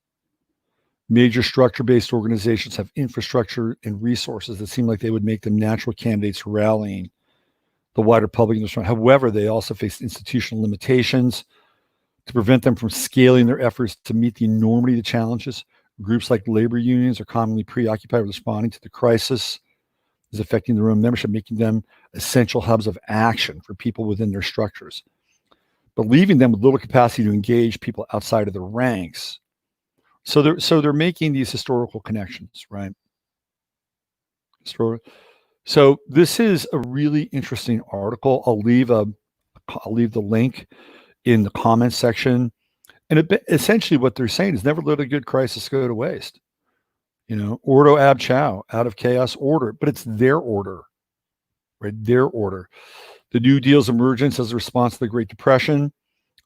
Major structure-based organizations have infrastructure and resources that seem like they would make them natural candidates for rallying the wider public in this front. However, they also face institutional limitations to prevent them from scaling their efforts to meet the enormity of the challenges. Groups like labor unions are commonly preoccupied with responding to the crisis is affecting their own membership, making them essential hubs of action for people within their structures, but leaving them with little capacity to engage people outside of their ranks. So they're making these historical connections, right? So this is a really interesting article. I'll leave the link in the comments section. And essentially what they're saying is never let a good crisis go to waste. Ordo ab chao, out of chaos order, but it's their order, right? Their order. The New Deal's emergence as a response to the Great Depression,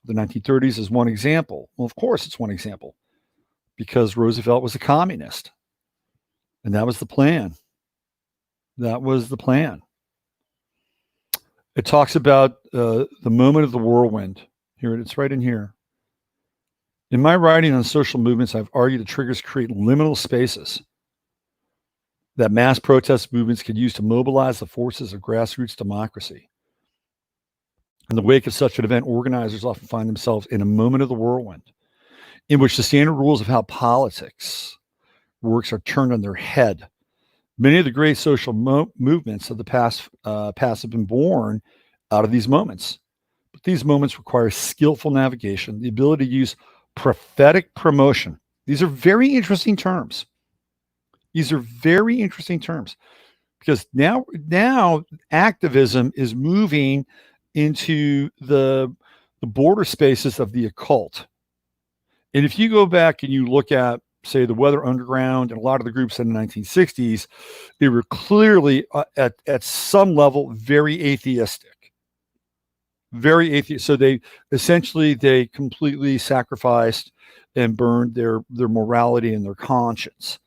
the 1930s is one example. Well, of course it's one example because Roosevelt was a communist and that was the plan. That was the plan. It talks about the moment of the whirlwind. Here, it's right in here. In my writing on social movements, I've argued that triggers create liminal spaces that mass protest movements could use to mobilize the forces of grassroots democracy. In the wake of such an event, organizers often find themselves in a moment of the whirlwind in which the standard rules of how politics works are turned on their head. Many of the great social movements of the past have been born out of these moments. But these moments require skillful navigation, the ability to use prophetic promotion. These are very interesting terms. Because now activism is moving into the border spaces of the occult. And if you go back and you look at, say, the Weather Underground and a lot of the groups in the 1960s, they were clearly at some level very atheistic. very atheist. So they completely sacrificed and burned their morality and their conscience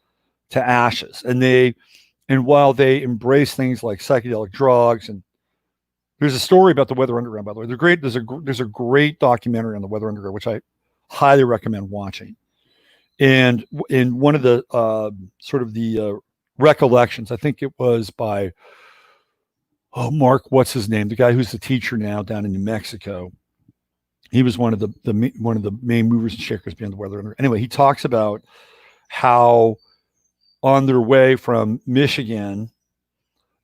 to ashes. And while they embrace things like psychedelic drugs, and there's a story about the Weather Underground, by the way. There's a great documentary on the Weather Underground, which I highly recommend watching. And in one of the sort of the recollections, I think it was by Mark, what's his name, the guy who's the teacher now down in New Mexico. He was one of the main movers and shakers behind the Weather Underground. Anyway, he talks about how on their way from Michigan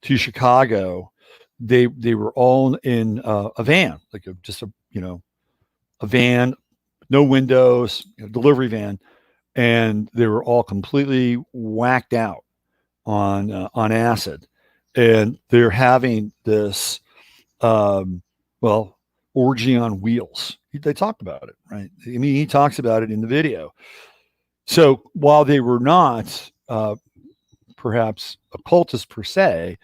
to Chicago, they were all in a van, like a van, no windows, delivery van, and they were all completely whacked out on acid, and they're having this orgy on wheels. They talked about it, right? I mean, he talks about it in the video. So while they were not perhaps occultists per se,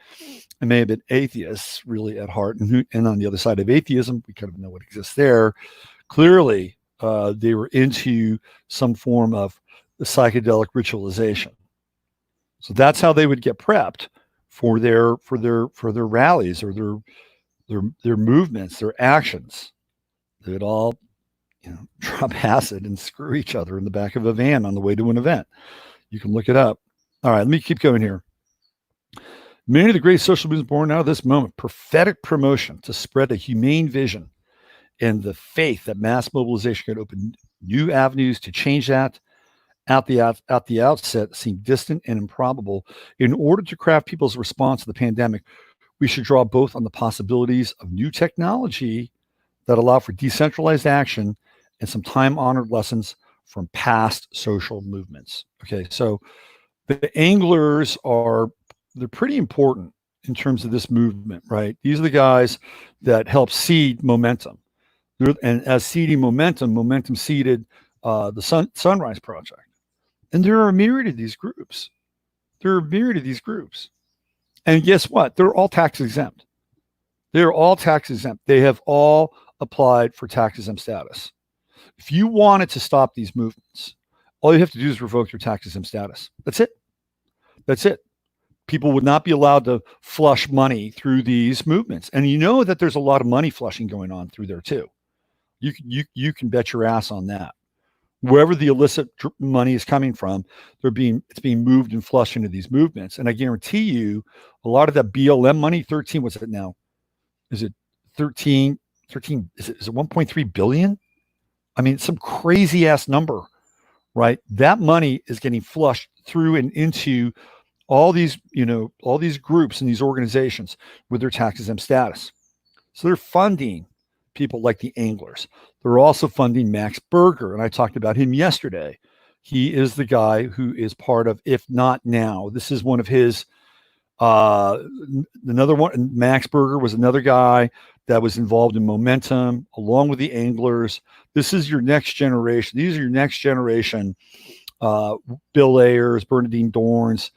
and may have been atheists really at heart, and on the other side of atheism, we kind of know what exists there. Clearly, they were into some form of the psychedelic ritualization. So that's how they would get prepped for their rallies or their movements, their actions. They would all, drop acid and screw each other in the back of a van on the way to an event. You can look it up. All right, let me keep going here. Many of the great social movements born out of this moment, prophetic promotion to spread a humane vision and the faith that mass mobilization could open new avenues to change that at the outset seemed distant and improbable. In order to craft people's response to the pandemic, we should draw both on the possibilities of new technology that allow for decentralized action and some time-honored lessons from past social movements. Okay, so the anglers they're pretty important in terms of this movement, right? These are the guys that help seed momentum. And as seeding momentum seeded the Sunrise Project. And there are a myriad of these groups. And guess what? They're all tax exempt. They have all applied for tax exempt status. If you wanted to stop these movements, all you have to do is revoke your tax exempt status. That's it. People would not be allowed to flush money through these movements. And you know that there's a lot of money flushing going on through there too. You can bet your ass on that. Wherever the illicit money is coming from, it's being moved and flushed into these movements. And I guarantee you, a lot of that BLM money, 13, what's it now? Is it 13? Is it 1.3 billion? I mean, some crazy ass number, right? That money is getting flushed through and into all these groups and these organizations with their tax exempt status. So they're funding people like the anglers. They're also funding Max Berger, and I talked about him yesterday. He is the guy who is part of If Not Now. This is one of his, another one. Max Berger was another guy that was involved in Momentum, along with the anglers. This is your next generation. These are your next generation, Bill Ayers, Bernadine Dorns.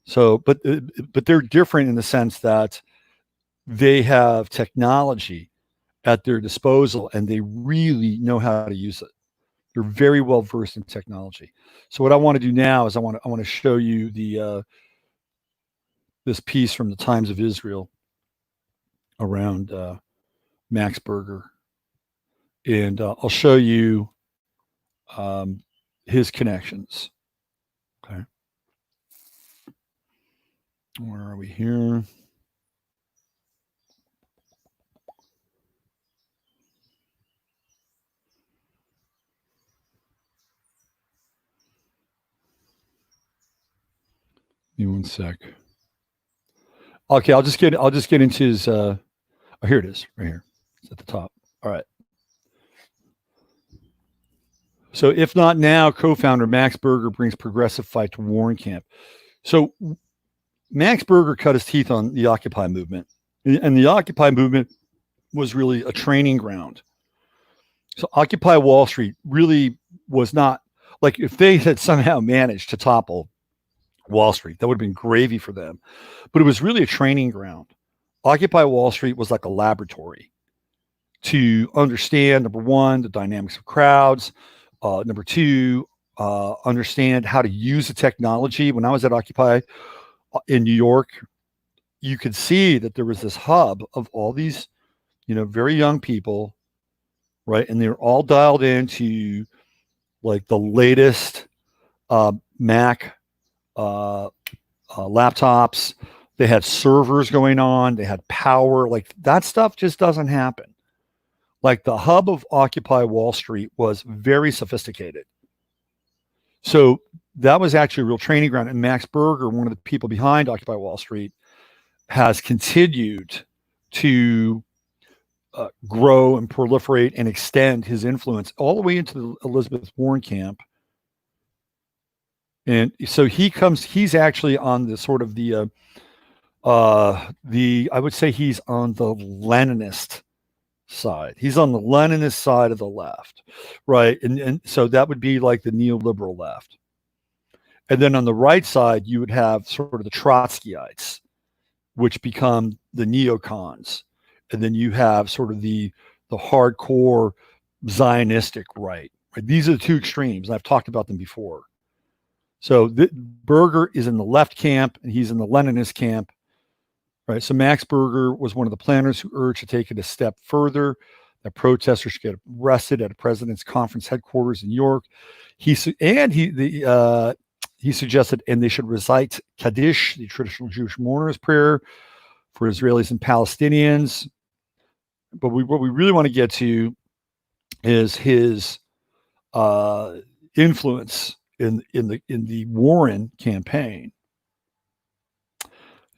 So, but they're different in the sense that they have technology at their disposal and they really know how to use it. They're very well versed in technology. So what I want to do now is I want to show you this piece from the Times of Israel around Max Berger, and I'll show you his connections. Okay, where are we here? Give me one sec. Okay, I'll just get into his. Oh, here it is, right here. It's at the top. All right. So, If Not Now, co-founder Max Berger brings progressive fight to Warren camp. So, Max Berger cut his teeth on the Occupy movement, and the Occupy movement was really a training ground. So, Occupy Wall Street really was not like if they had somehow managed to topple Wall Street, that would have been gravy for them. But it was really a training ground. Occupy Wall Street was like a laboratory to understand, number one, the dynamics of crowds. Number two, understand how to use the technology. When I was at Occupy in New York, you could see that there was this hub of all these, very young people, right? And they're all dialed into like the latest Mac laptops. They had servers going on. They had power. Like that stuff just doesn't happen. Like the hub of Occupy Wall Street was very sophisticated. So that was actually a real training ground. And Max Berger, one of the people behind Occupy Wall Street, has continued to grow and proliferate and extend his influence all the way into the Elizabeth Warren camp. And so he's actually on the sort of I would say he's on the Leninist side. He's on the Leninist side of the left, right? And so that would be like the neoliberal left. And then on the right side, you would have sort of the Trotskyites, which become the neocons. And then you have sort of the hardcore Zionistic right. These are the two extremes. And I've talked about them before. So Berger is in the left camp and he's in the Leninist camp. Right. So Max Berger was one of the planners who urged to take it a step further, that protesters should get arrested at a president's conference headquarters in New York. He suggested, and they should recite Kaddish, the traditional Jewish mourner's prayer for Israelis and Palestinians. But what we really want to get to is his influence in the Warren campaign.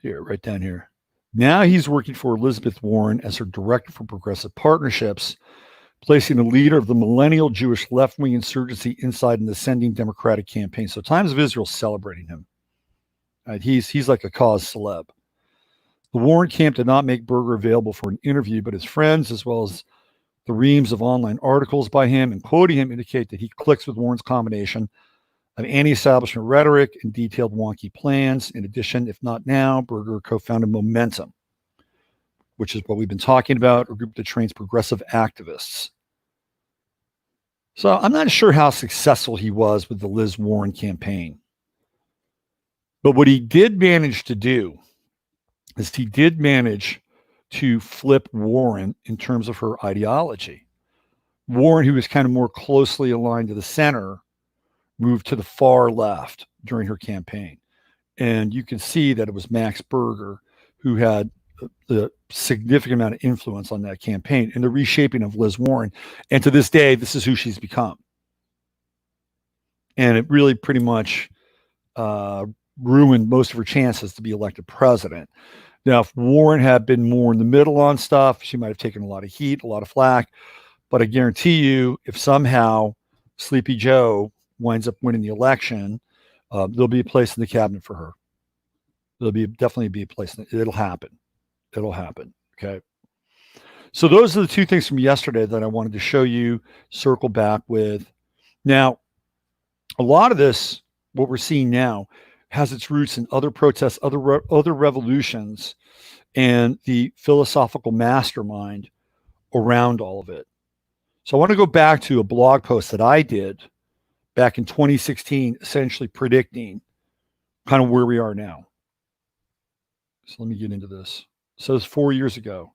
Here, right down here. Now he's working for Elizabeth Warren as her director for progressive partnerships, placing the leader of the millennial Jewish left-wing insurgency inside an ascending Democratic campaign. So Times of Israel celebrating him. Right? He's like a cause celeb. The Warren camp did not make Berger available for an interview, but his friends, as well as the reams of online articles by him and quoting him, indicate that he clicks with Warren's combination of anti-establishment rhetoric and detailed wonky plans. In addition, if not now, Berger co-founded Momentum, which is what we've been talking about, a group that trains progressive activists. So I'm not sure how successful he was with the Liz Warren campaign. But what he did manage to do is he did manage to flip Warren in terms of her ideology. Warren, who was kind of more closely aligned to the center, moved to the far left during her campaign. And you can see that it was Max Berger who had the significant amount of influence on that campaign and the reshaping of Liz Warren. And to this day, this is who she's become. And it really pretty much ruined most of her chances to be elected president. Now, if Warren had been more in the middle on stuff, she might have taken a lot of heat, a lot of flack. But I guarantee you, if somehow Sleepy Joe winds up winning the election, there'll be a place in the cabinet for her. There'll definitely be a place. It'll happen. It'll happen. Okay. So those are the two things from yesterday that I wanted to show you, circle back with. Now, a lot of this, what we're seeing now, has its roots in other protests, other revolutions, and the philosophical mastermind around all of it. So I want to go back to a blog post that I did back in 2016, essentially predicting kind of where we are now. So let me get into this. So it's 4 years ago.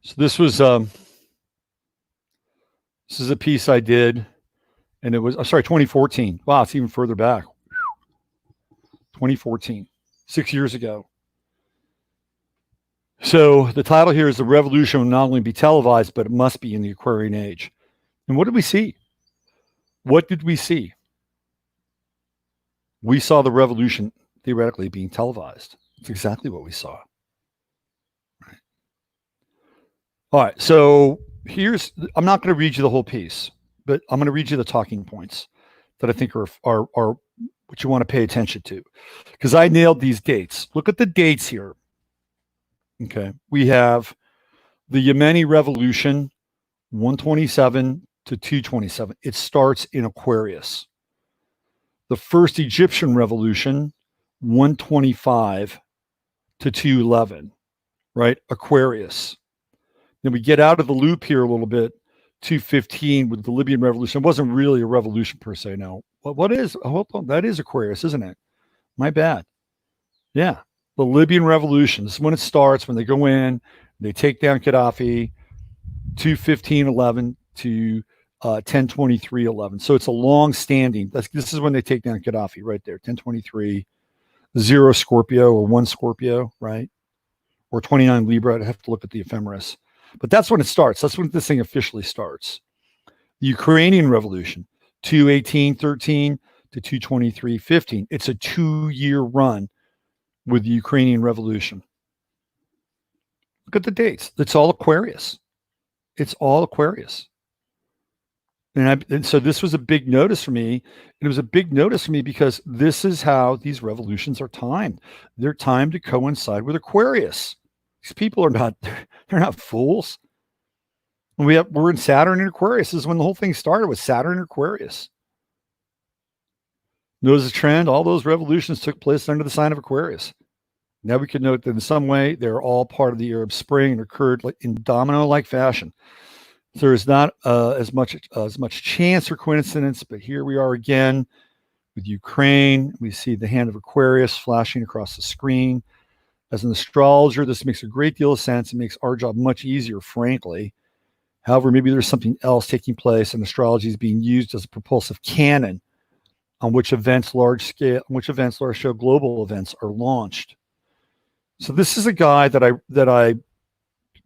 So this is a piece I did, and it was, 2014. Wow, it's even further back. 2014, 6 years ago. So the title here is "The Revolution will not only be televised, but it must be in the Aquarian Age." And what did we see? What did we see? We saw the revolution theoretically being televised. That's exactly what we saw. Right. All right. So I'm not going to read you the whole piece, but I'm going to read you the talking points that I think are what you want to pay attention to, because I nailed these dates. Look at the dates here. Okay. We have the Yemeni Revolution, 127 to 227. It starts in Aquarius. The first Egyptian revolution, 125 to 211, right? Aquarius. Then we get out of the loop here a little bit, 215 with the Libyan revolution. It wasn't really a revolution per se. Now, what is? Hold on, that is Aquarius, isn't it? My bad. Yeah, the Libyan revolution. This is when it starts, when they go in, they take down Gaddafi, 215-11 to 1023-11. So it's a long standing. This is when they take down Gaddafi right there, 1023, 0 Scorpio or 1 Scorpio, right? Or 29 Libra. I'd have to look at the ephemeris. But that's when it starts. That's when this thing officially starts. The Ukrainian revolution, 218-13 to 223-15. It's a 2-year run with the Ukrainian revolution. Look at the dates. It's all Aquarius. It's all Aquarius. And so this was a big notice for me. It was a big notice for me because this is how these revolutions are timed. They're timed to coincide with Aquarius. These people are not, they're not fools. We're in Saturn and Aquarius. This is when the whole thing started, with Saturn and Aquarius. Notice the trend. All those revolutions took place under the sign of Aquarius. Now we can note that in some way, they're all part of the Arab Spring and occurred in domino-like fashion. So there's not as much chance or coincidence, but here we are again with Ukraine. We see the hand of Aquarius flashing across the screen. As an astrologer, this makes a great deal of sense. It makes our job much easier, frankly. However, maybe there's something else taking place, and astrology is being used as a propulsive cannon on which events, large-scale global events are launched. So this is a guy that I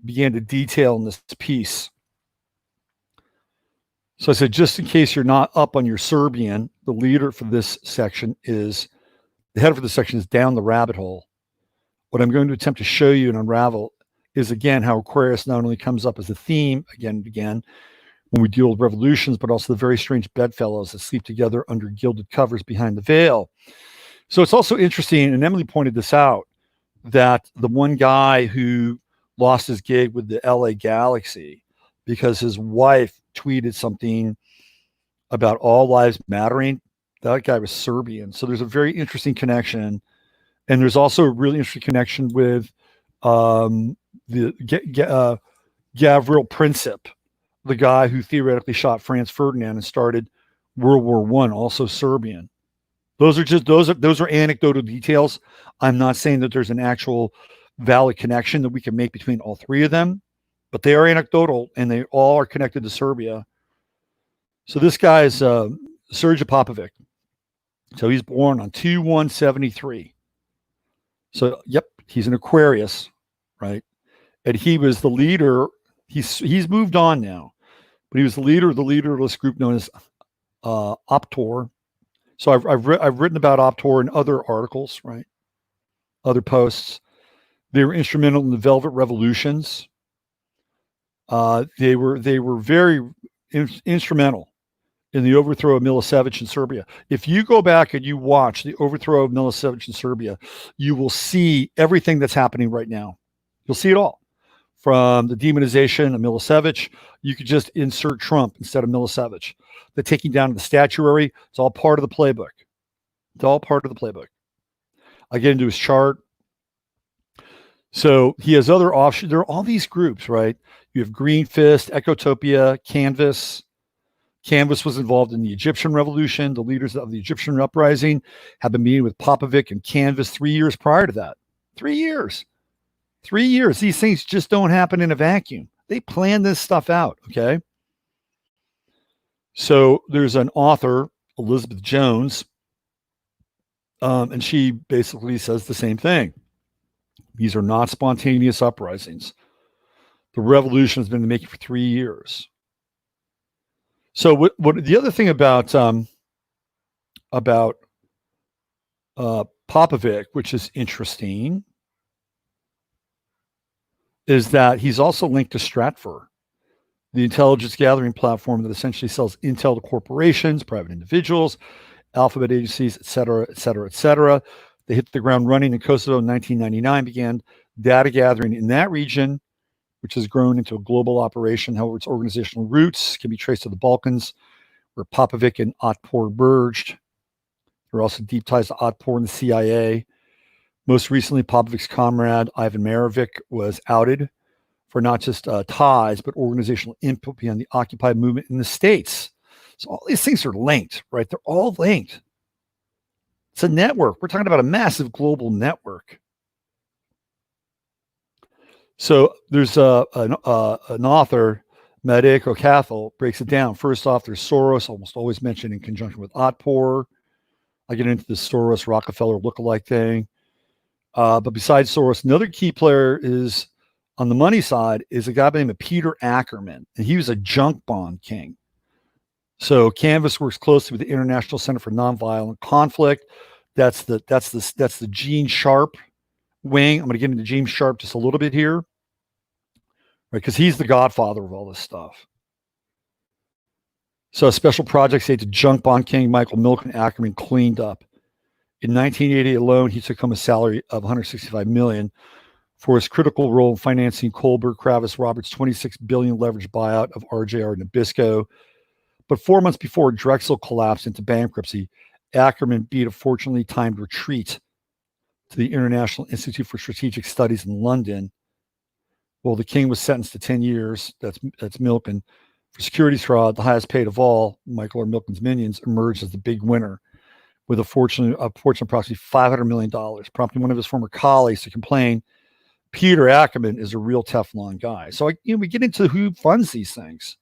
began to detail in this piece. So I said, just in case you're not up on your Serbian, the leader for this section is, the header for this section is Down the Rabbit Hole. What I'm going to attempt to show you and unravel is, again, how Aquarius not only comes up as a theme again and again when we deal with revolutions, but also the very strange bedfellows that sleep together under gilded covers behind the veil. So it's also interesting, and Emily pointed this out, that the one guy who lost his gig with the LA Galaxy because his wife tweeted something about all lives mattering, that guy was Serbian. So there's a very interesting connection. And there's also a really interesting connection with the Gavril Princip, the guy who theoretically shot Franz Ferdinand and started World War I, also Serbian. Those are anecdotal details. I'm not saying that there's an actual valid connection that we can make between all three of them, but they are anecdotal and they all are connected to Serbia. So this guy is Sergej Popovic. So he's born on 2/1/73. So, yep, he's an Aquarius, right? And he was the leader. He's moved on now, but he was the leader of this group known as Optor. So I've written about Optor in other articles, right? Other posts. They were instrumental in the Velvet Revolutions. They were very instrumental in the overthrow of Milosevic in Serbia. If you go back and you watch the overthrow of Milosevic in Serbia, you will see everything that's happening right now. You'll see it all. From the demonization of Milosevic, you could just insert Trump instead of Milosevic. The taking down of the statuary, it's all part of the playbook. It's all part of the playbook. I get into his chart. So he has other offshoots. There are all these groups, right? You have Green Fist, Ecotopia, Canvas. Canvas was involved in the Egyptian revolution. The leaders of the Egyptian uprising have been meeting with Popovic and Canvas 3 years prior to that. 3 years. 3 years. These things just don't happen in a vacuum. They plan this stuff out, okay? So there's an author, Elizabeth Jones, and she basically says the same thing. These are not spontaneous uprisings. The revolution has been in the making for 3 years. So what the other thing about Popovic, which is interesting, is that he's also linked to Stratfor, the intelligence gathering platform that essentially sells intel to corporations, private individuals, alphabet agencies, et cetera, et cetera, et cetera. They hit the ground running in Kosovo in 1999, began data gathering in that region, which has grown into a global operation. However, its organizational roots can be traced to the Balkans, where Popovic and Otpor merged. There are also deep ties to Otpor and the CIA. Most recently, Popovic's comrade, Ivan Marovic, was outed for not just ties, but organizational input behind the Occupy movement in the States. So all these things are linked, right? They're all linked. It's a network. We're talking about a massive global network. So there's an author, Madeko Cathal, breaks it down. First off, there's Soros, almost always mentioned in conjunction with Otpor. I get into the Soros Rockefeller lookalike thing. But besides Soros, another key player is on the money side is a guy by the name of Peter Ackerman, and he was a junk bond king. So Canvas works closely with the International Center for Nonviolent Conflict. That's the Gene Sharp wing. I'm going to get into Gene Sharp just a little bit here, right? Because he's the godfather of all this stuff. So special projects aid to junk bond king Michael Milken Ackerman cleaned up. In 1980 alone, he took home a salary of $165 million for his critical role in financing Kohlberg Kravis Roberts' $26 billion leveraged buyout of RJR Nabisco. But 4 months before Drexel collapsed into bankruptcy, Ackerman beat a fortunately timed retreat to the International Institute for Strategic Studies in London. Well, the king was sentenced to 10 years. That's Milken. For securities fraud, the highest paid of all, Michael or Milken's minions, emerged as the big winner with a fortune of approximately $500 million, prompting one of his former colleagues to complain Peter Ackerman is a real Teflon guy. So we get into who funds these things.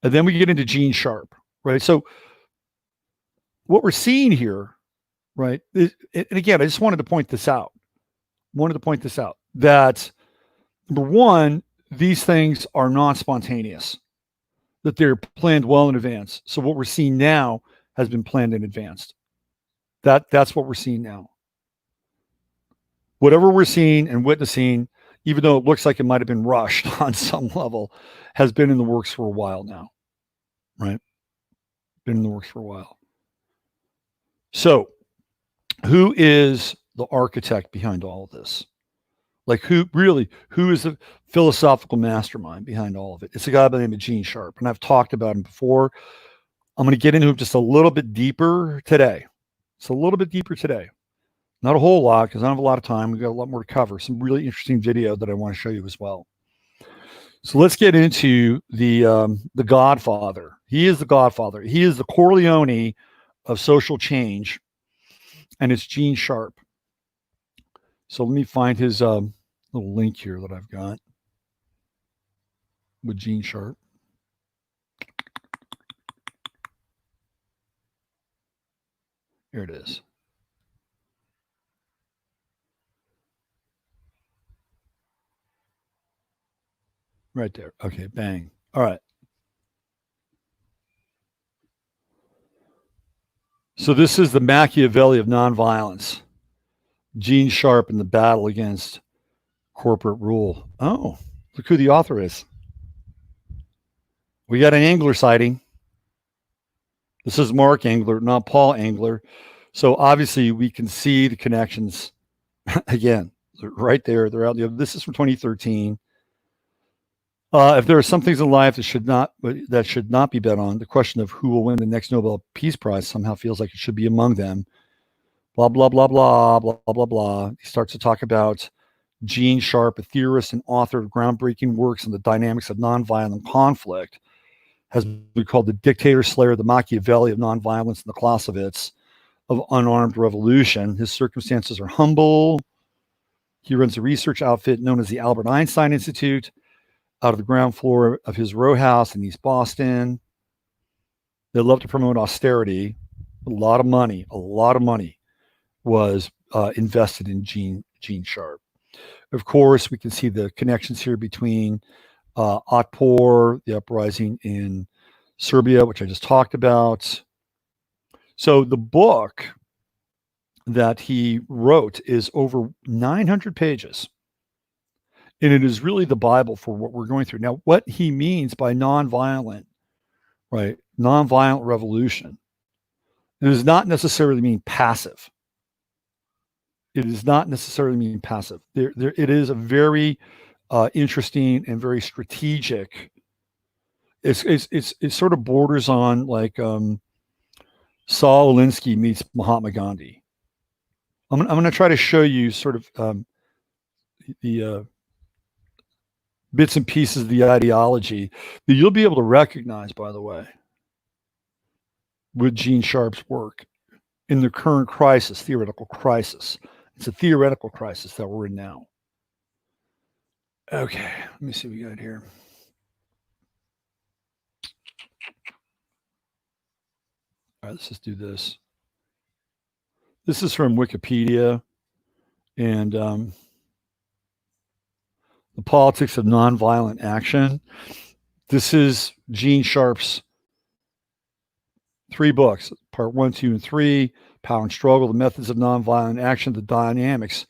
And then we get into Gene Sharp, right? So what we're seeing here, right? And again, I just wanted to point this out. That number one, these things are not spontaneous, that they're planned well in advance. So what we're seeing now has been planned in advance. That's what we're seeing now. Whatever we're seeing and witnessing, even though it looks like it might have been rushed on some level, has been in the works for a while now, right? Been in the works for a while. So who is the architect behind all of this? Like who is the philosophical mastermind behind all of it? It's a guy by the name of Gene Sharp, and I've talked about him before. I'm going to get into him just a little bit deeper today. Not a whole lot because I don't have a lot of time. We've got a lot more to cover. Some really interesting video that I want to show you as well. So let's get into the Godfather. He is the Godfather. He is the Corleone of social change, and it's Gene Sharp. So let me find his little link here that I've got with Gene Sharp. Here it is. Right there. Okay, bang. All right. So this is the Machiavelli of nonviolence. Gene Sharp in the battle against corporate rule. Oh, look who the author is. We got an Engler sighting. This is Mark Engler, not Paul Engler. So obviously we can see the connections again, right there. They're out there. This is from 2013. If there are some things in life that should not be bet on, the question of who will win the next Nobel Peace Prize somehow feels like it should be among them. Blah, blah, blah, blah, blah, blah, blah, blah. He starts to talk about Gene Sharp, a theorist and author of groundbreaking works on the dynamics of nonviolent conflict, has been called the dictator slayer, the Machiavelli of nonviolence, and the Clausewitz of unarmed revolution. His circumstances are humble. He runs a research outfit known as the Albert Einstein Institute out of the ground floor of his row house in East Boston. They love to promote austerity. A lot of money was invested in Gene Sharp. Of course, we can see the connections here between Otpor, the uprising in Serbia, which I just talked about. So the book that he wrote is over 900 pages. And it is really the Bible for what we're going through. Now, what he means by nonviolent, right? Nonviolent revolution. It does not necessarily mean passive. It is a very interesting and very strategic. It sort of borders on like Saul Alinsky meets Mahatma Gandhi. I'm going to try to show you sort of the bits and pieces of the ideology that you'll be able to recognize, by the way, with Gene Sharp's work in the current crisis, theoretical crisis. It's a theoretical crisis that we're in now. Okay, let me see what we got here. All right, let's just do this. This is from Wikipedia, and the politics of nonviolent action. This is Gene Sharp's 3 books, part 1, 2, and 3, Power and Struggle, the Methods of Nonviolent Action, the Dynamics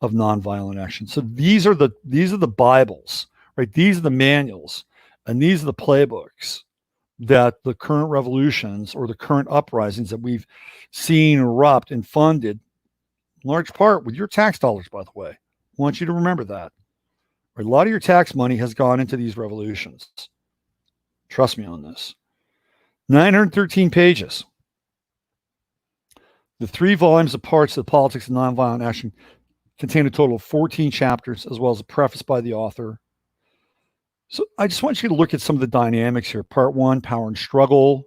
of Nonviolent Action. So these are the Bibles, right? These are the manuals, and these are the playbooks that the current revolutions or the current uprisings that we've seen erupt and funded, in large part with your tax dollars, by the way. I want you to remember that. A lot of your tax money has gone into these revolutions. Trust me on this. 913 pages. The 3 volumes of Parts of the Politics of Nonviolent Action contain a total of 14 chapters, as well as a preface by the author. So I just want you to look at some of the dynamics here. Part 1, Power and Struggle.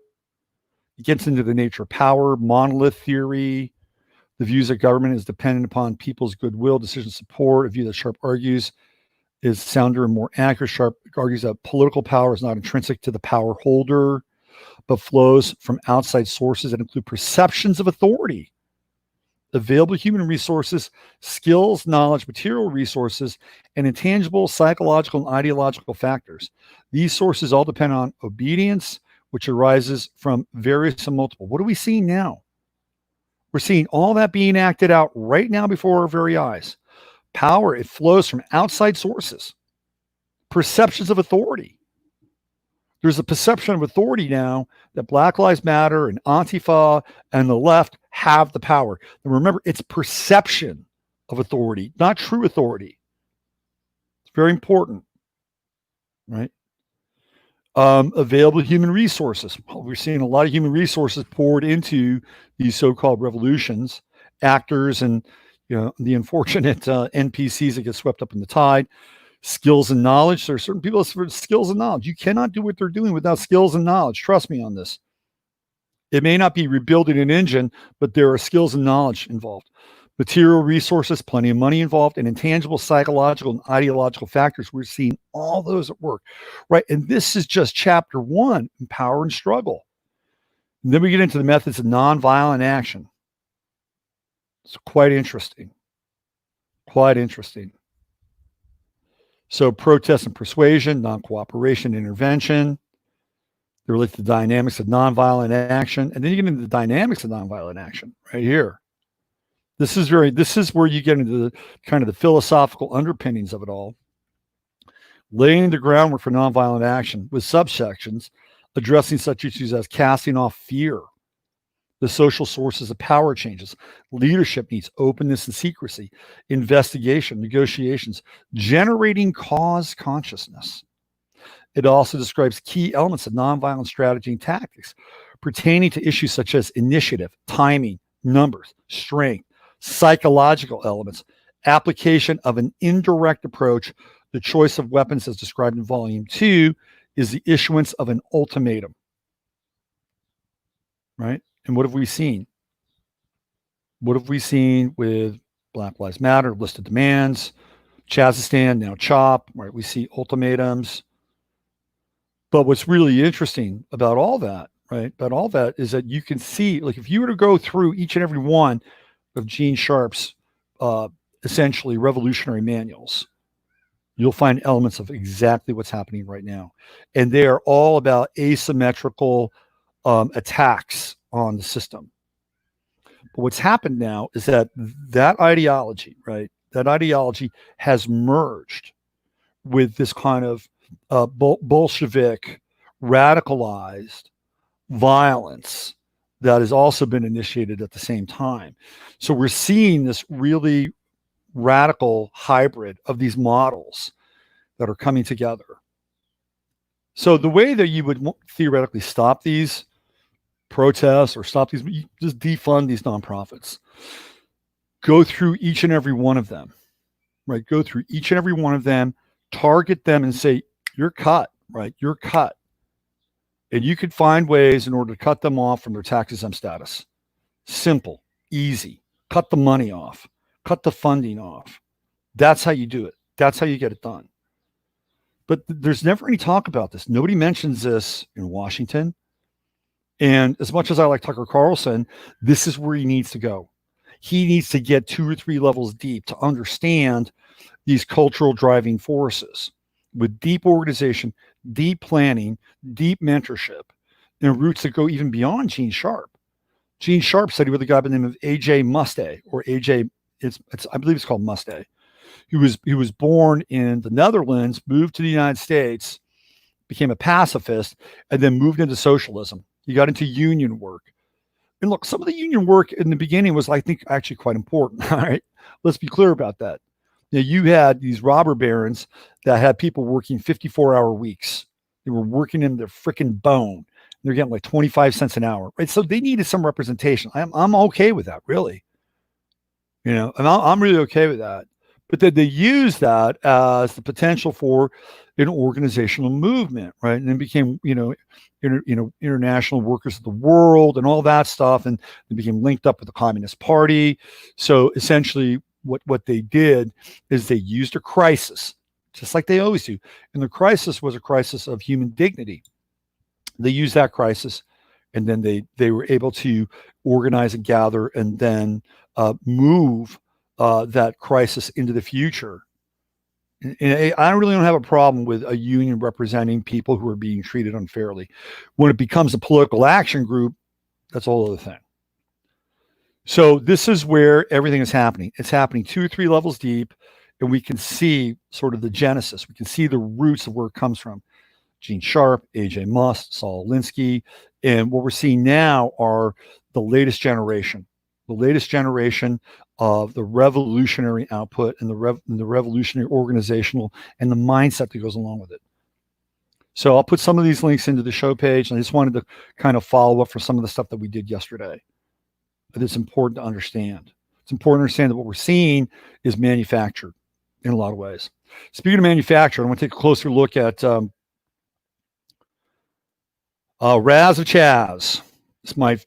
It gets into the nature of power, monolith theory, the views that government is dependent upon people's goodwill, decision support, a view that Sharp argues is sounder and more accurate. Sharp argues that political power is not intrinsic to the power holder, but flows from outside sources that include perceptions of authority, available human resources, skills, knowledge, material resources, and intangible psychological and ideological factors. These sources all depend on obedience, which arises from various and multiple. What are we seeing now? We're seeing all that being acted out right now before our very eyes. Power, it flows from outside sources, perceptions of authority. There's a perception of authority now that Black Lives Matter and Antifa and the left have the power. And remember, it's perception of authority, not true authority. It's very important, right? Available human resources. Well, we're seeing a lot of human resources poured into these so-called revolutions, actors and the unfortunate NPCs that get swept up in the tide. Skills and knowledge. There are certain people for skills and knowledge. You cannot do what they're doing without skills and knowledge. Trust me on this. It may not be rebuilding an engine, but there are skills and knowledge involved. Material resources, plenty of money involved, and intangible psychological and ideological factors. We're seeing all those at work, right? And this is just chapter 1, Power and Struggle. And then we get into the methods of nonviolent action. It's quite interesting. Quite interesting. So protest and persuasion, non-cooperation, intervention. They relate to the dynamics of nonviolent action. And then you get into the dynamics of nonviolent action right here. This is where you get into the kind of the philosophical underpinnings of it all. Laying the groundwork for nonviolent action with subsections addressing such issues as casting off fear, the social sources of power changes, leadership needs, openness and secrecy, investigation, negotiations, generating cause consciousness. It also describes key elements of nonviolent strategy and tactics pertaining to issues such as initiative, timing, numbers, strength, psychological elements, application of an indirect approach. The choice of weapons, as described in Volume 2, is the issuance of an ultimatum. Right? And what have we seen? What have we seen with Black Lives Matter, list of demands, Chazistan, now CHOP, right? We see ultimatums. But what's really interesting about all that, right? About all that is that you can see, like if you were to go through each and every one of Gene Sharp's essentially revolutionary manuals, you'll find elements of exactly what's happening right now. And they are all about asymmetrical attacks on the system. But what's happened now is that ideology, right? That ideology has merged with this kind of Bolshevik radicalized violence that has also been initiated at the same time. So we're seeing this really radical hybrid of these models that are coming together. So the way that you would theoretically stop these protests or stop these, you just defund these nonprofits. Go through each and every one of them, right? Go through each and every one of them, target them and say, you're cut, right? You're cut. And you could find ways in order to cut them off from their tax exempt status. Simple, easy. Cut the money off, cut the funding off. That's how you do it. That's how you get it done. But there's never any talk about this. Nobody mentions this in Washington. And as much as I like Tucker Carlson, this is where he needs to go. He needs to get 2 or 3 levels deep to understand these cultural driving forces with deep organization, deep planning, deep mentorship, and roots that go even beyond Gene Sharp. Gene Sharp studied with a guy by the name of A.J. Muste, or A.J. I believe it's called Muste. He was born in the Netherlands, moved to the United States, became a pacifist, and then moved into socialism. He got into union work. And look, some of the union work in the beginning was, I think, actually quite important. All right. Let's be clear about that. Now, you had these robber barons that had people working 54-hour weeks. They were working in their freaking bone. They're getting like 25 cents an hour, right? So they needed some representation. I'm okay with that, really. And I'm really okay with that. But then they use that as the potential for an organizational movement, right? And then became, international workers of the world and all that stuff, and they became linked up with the Communist Party. So essentially, what they did is they used a crisis, just like they always do, and the crisis was a crisis of human dignity. They used that crisis, and then they were able to organize and gather, and then move that crisis into the future. And I really don't have a problem with a union representing people who are being treated unfairly. When it becomes a political action group, that's a whole other thing. So this is where everything is happening. It's happening 2 or 3 levels deep, and we can see sort of the genesis. We can see the roots of where it comes from. Gene Sharp, A.J. Muste, Saul Alinsky, and what we're seeing now are the latest generation of the revolutionary output and the revolutionary organizational and the mindset that goes along with it. So I'll put some of these links into the show page, and I just wanted to kind of follow up for some of the stuff that we did yesterday. But it's important to understand. It's important to understand that what we're seeing is manufactured in a lot of ways. Speaking of manufactured, I want to take a closer look at Raz of Chaz.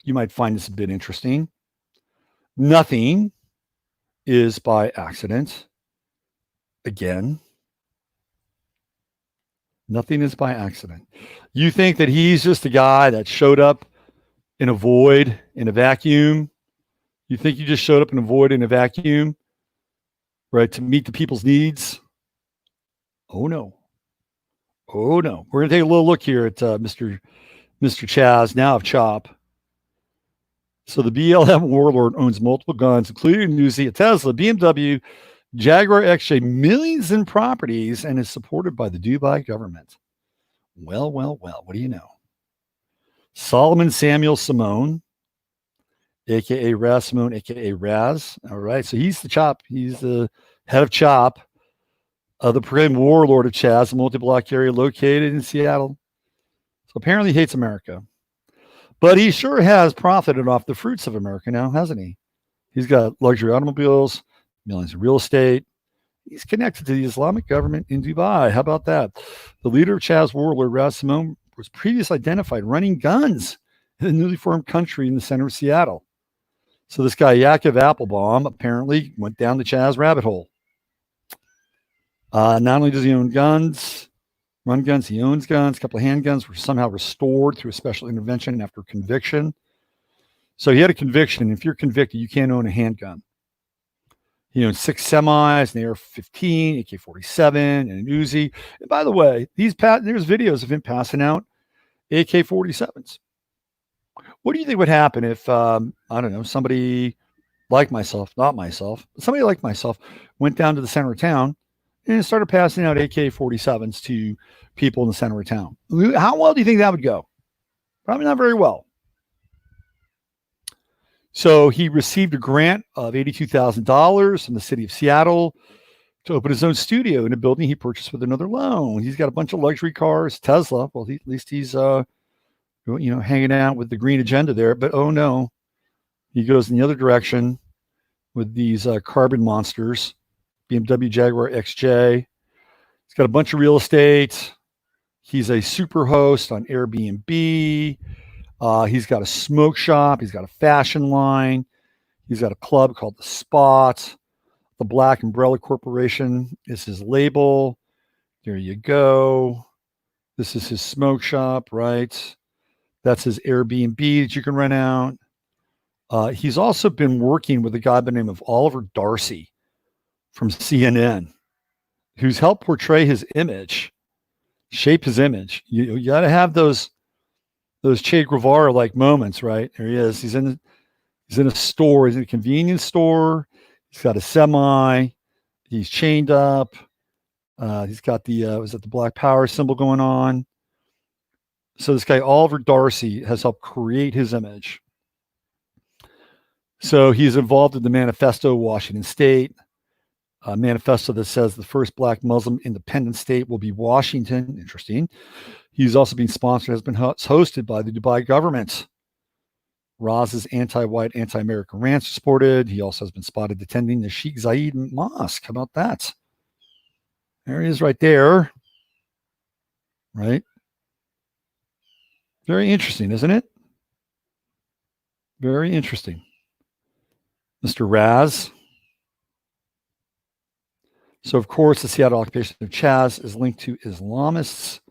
You might find this a bit interesting. Nothing is by accident. Again, nothing is by accident. You think that he's just a guy that showed up in a void, in a vacuum? You think you just showed up in a void, in a vacuum, right, to meet the people's needs? Oh, no. Oh, no. We're going to take a little look here at Mr. Chaz, now of CHOP. So the BLM warlord owns multiple guns, including a Uzi, a Tesla, BMW, Jaguar XJ, millions in properties, and is supported by the Dubai government. Well, what do you know? Solomon Samuel Simone, a.k.a. Raz Simone, a.k.a. Raz. All right, so he's the CHOP. He's the head of CHOP, the proclaimed warlord of Chaz, a multi-block area located in Seattle. So apparently he hates America. But he sure has profited off the fruits of America now, hasn't he? He's got luxury automobiles, millions in real estate. He's connected to the Islamic government in Dubai. How about that? The leader of Chaz warlord, Raz Simone, was previously identified running guns in a newly formed country in the center of Seattle. So this guy, Yaakov Applebaum, apparently went down the Chaz rabbit hole. Not only does he own guns, run guns, he owns guns. A couple of handguns were somehow restored through a special intervention after conviction. So he had a conviction. If you're convicted, you can't own a handgun. He owns 6 semis, an AR-15, AK-47, and an Uzi. And by the way, there's videos of him passing out AK-47s. What do you think would happen if, I don't know, somebody like myself, not myself, but somebody like myself went down to the center of town and started passing out AK-47s to people in the center of town? How well do you think that would go? Probably not very well. So he received a grant of $82,000 from the city of Seattle to open his own studio in a building he purchased with another loan. He's got a bunch of luxury cars, Tesla. Well, at least he's hanging out with the green agenda there. But oh no, he goes in the other direction with these carbon monsters, BMW Jaguar XJ. He's got a bunch of real estate. He's a super host on Airbnb. He's got a smoke shop. He's got a fashion line. He's got a club called The Spot. The Black Umbrella Corporation is his label. There you go. This is his smoke shop, right? That's his Airbnb that you can rent out. He's also been working with a guy by the name of Oliver Darcy from CNN, who's helped portray his image, shape his image. You got to have those Che Guevara like moments, right? There he is. He's in a store. He's in a convenience store. He's got a semi. He's chained up. He's got the Black Power symbol going on. So this guy Oliver Darcy has helped create his image. So he's involved in the manifesto Washington State, a manifesto that says the first Black Muslim independent state will be Washington. Interesting. He's also been sponsored, has been hosted by the Dubai government. Raz's anti-white, anti-American rants are supported. He also has been spotted attending the Sheikh Zayed Mosque. How about that? There he is right there. Right? Very interesting, isn't it? Very interesting. Mr. Raz. So, of course, the Seattle occupation of Chaz is linked to Islamists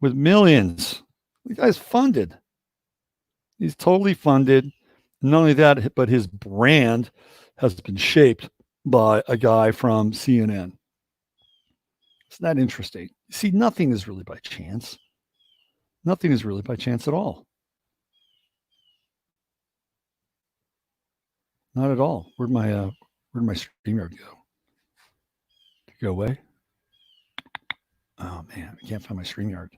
with millions. The guy's funded. He's totally funded. Not only that, but his brand has been shaped by a guy from CNN. Isn't that interesting? See, nothing is really by chance. Nothing is really by chance at all. Not at all. Where'd my StreamYard go? Did it go away? Oh man, I can't find my StreamYard.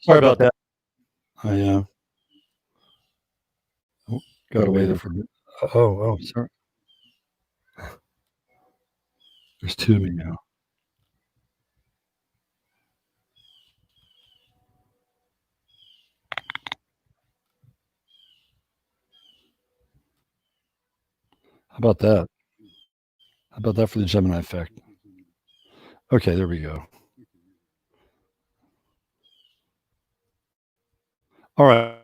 Sorry about that. I got away there for a bit. Oh, sorry. There's two of me now. How about that? How about that for the Gemini effect? Okay, there we go. All right.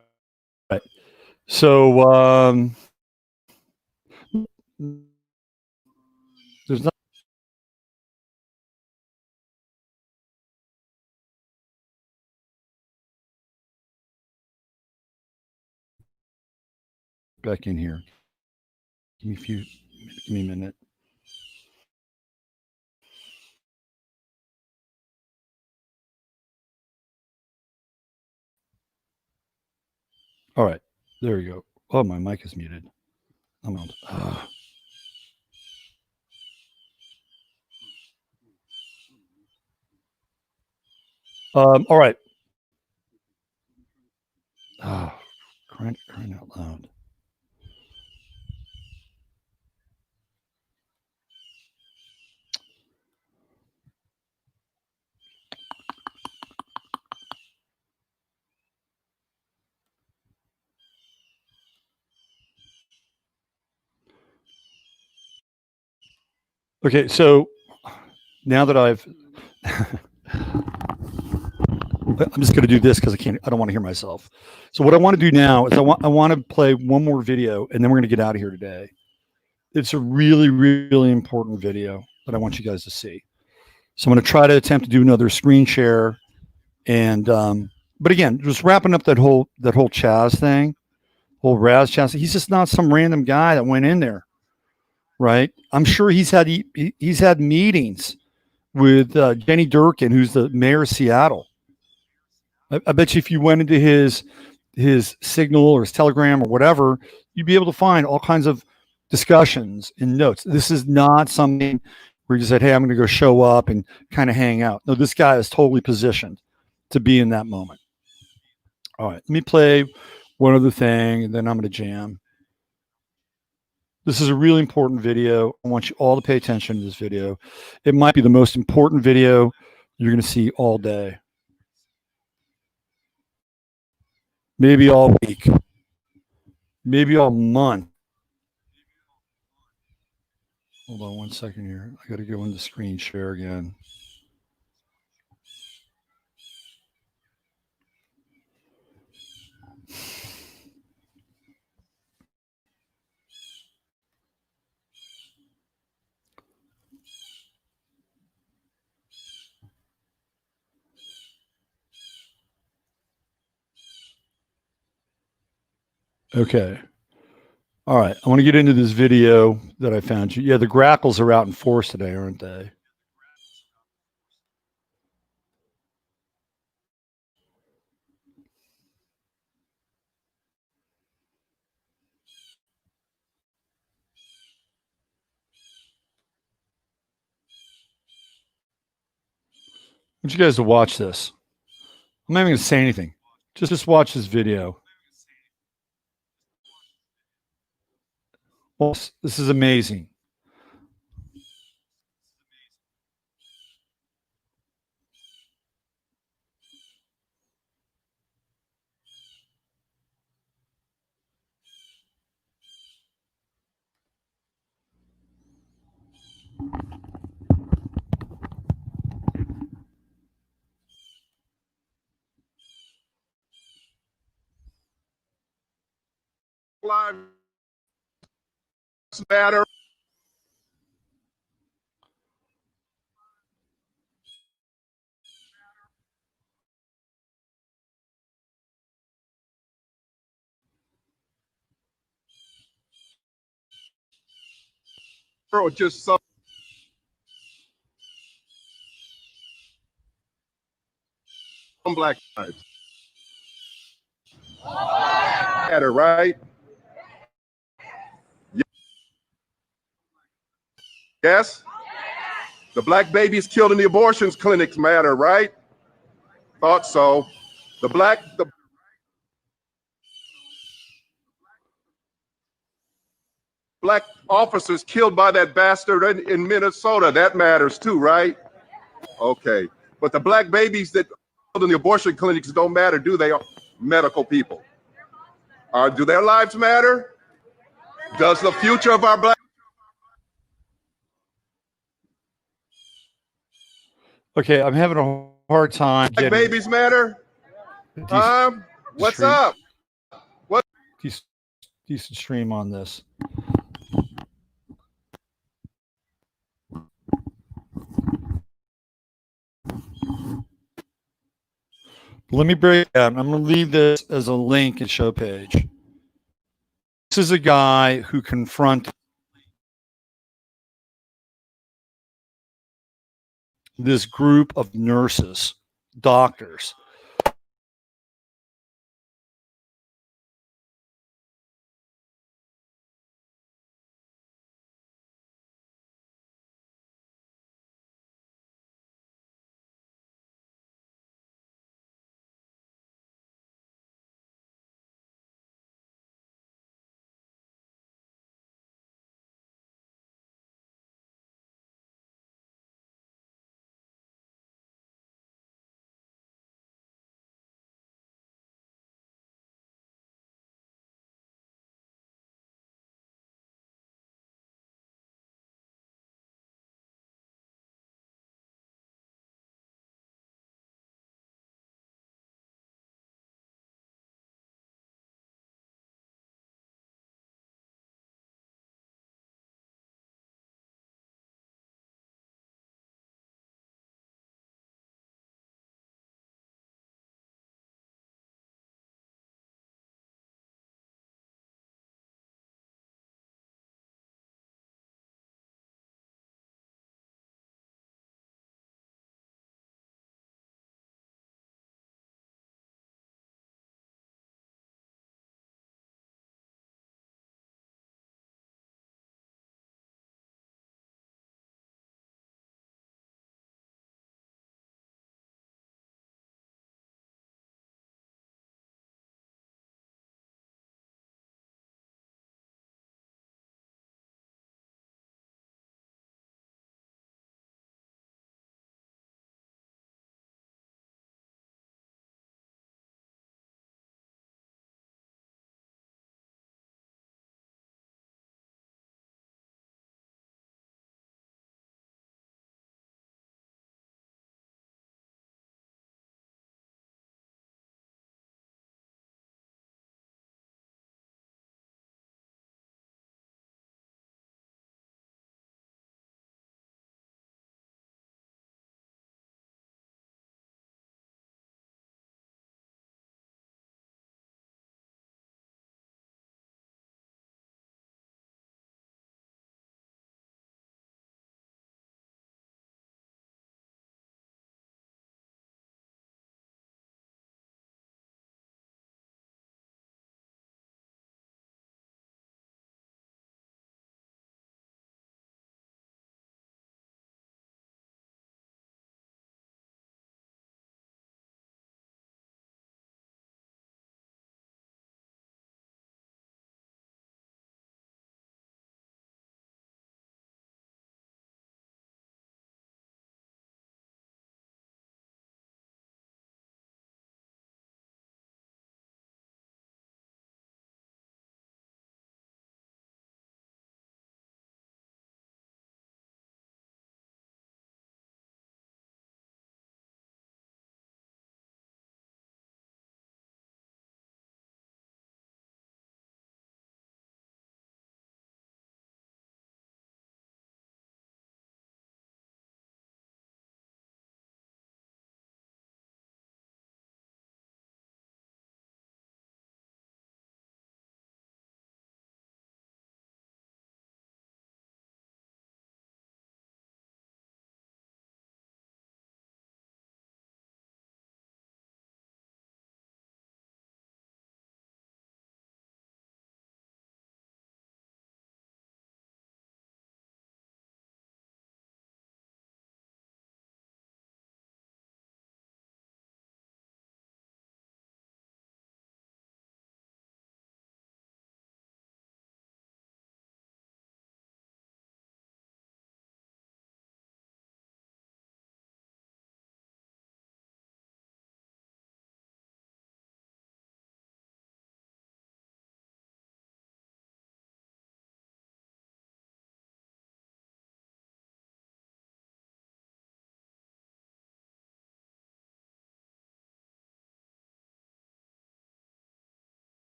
So there's not back in here. Give me a minute. All right, there you go. Oh, my mic is muted. I'm on. All right. Crying out loud. Okay, so now that I'm just going to do this because I don't want to hear myself. So what I want to do now is I want to play one more video and then we're going to get out of here today. It's a really, really important video that I want you guys to see. So I'm going to try to attempt to do another screen share. And, but again, just wrapping up that whole Chaz thing, whole Raz Chaz. He's just not some random guy that went in there, right? I'm sure he's had meetings with Jenny Durkin, who's the mayor of Seattle. I bet you if you went into his Signal or his Telegram or whatever, you'd be able to find all kinds of discussions and notes. This is not something where you said, "Hey, I'm going to go show up and kind of hang out." No, this guy is totally positioned to be in that moment. All right, let me play one other thing, and then I'm going to jam. This is a really important video. I want you all to pay attention to this video. It might be the most important video you're going to see all day. Maybe all week. Maybe all month. Hold on one second here. I got to go into screen share again. Okay. All right. I want to get into this video that I found you. Yeah, the grackles are out in force today, aren't they? I want you guys to watch this. I'm not even going to say anything. Just watch this video. Well, this is amazing. Lives matter. Or just some black lives matter, right? Yes? The black babies killed in the abortions clinics matter, right? Thought so. The black officers killed by that bastard in Minnesota, that matters too, right? Okay. But the black babies that killed in the abortion clinics don't matter, do they? Medical people. Do their lives matter? Does the future of our black Okay, I'm having a hard time getting babies matter? What's stream, up? What? decent stream on this. Let me break it down. I'm going to leave this as a link and show page. This is a guy who confronted this group of nurses, doctors.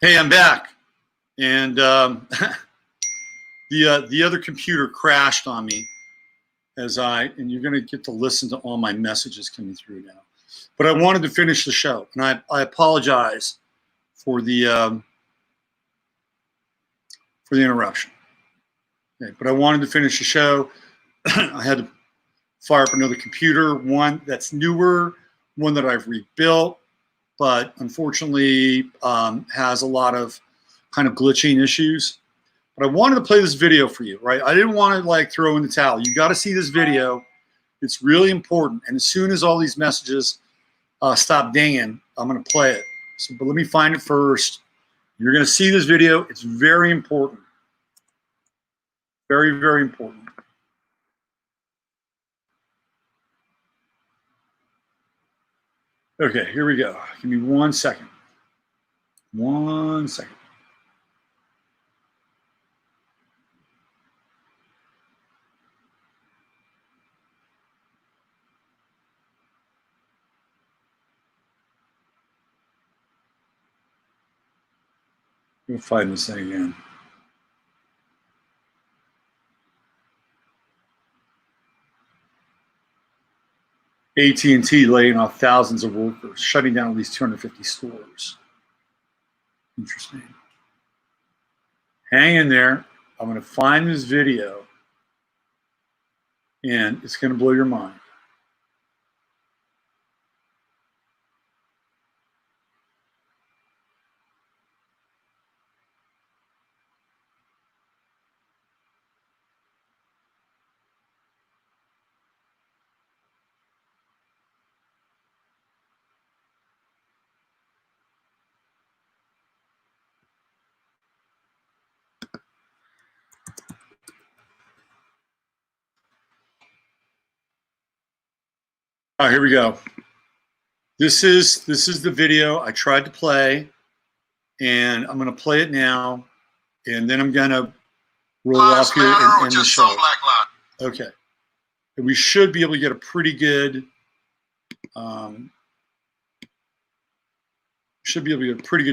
Hey, I'm back, and the other computer crashed on me and you're going to get to listen to all my messages coming through now. But I wanted to finish the show, and I apologize for the interruption. Okay, but I wanted to finish the show. I had to fire up another computer, one that's newer, one that I've rebuilt, but unfortunately has a lot of kind of glitching issues. But I wanted to play this video for you, right? I didn't want to like throw in the towel. You got to see this video. It's really important. And as soon as all these messages stop dinging, I'm going to play it. So, but let me find it first. You're going to see this video. It's very important. Very, very important. Okay, here we go. Give me 1 second. 1 second. We'll find this thing again. AT&T laying off thousands of workers, shutting down at least 250 stores. Interesting. Hang in there. I'm going to find this video, and it's going to blow your mind. All right, here we go. This is the video I tried to play, and I'm going to play it now, and then I'm going to roll off here and end the show. Okay. And we should be able to get a pretty good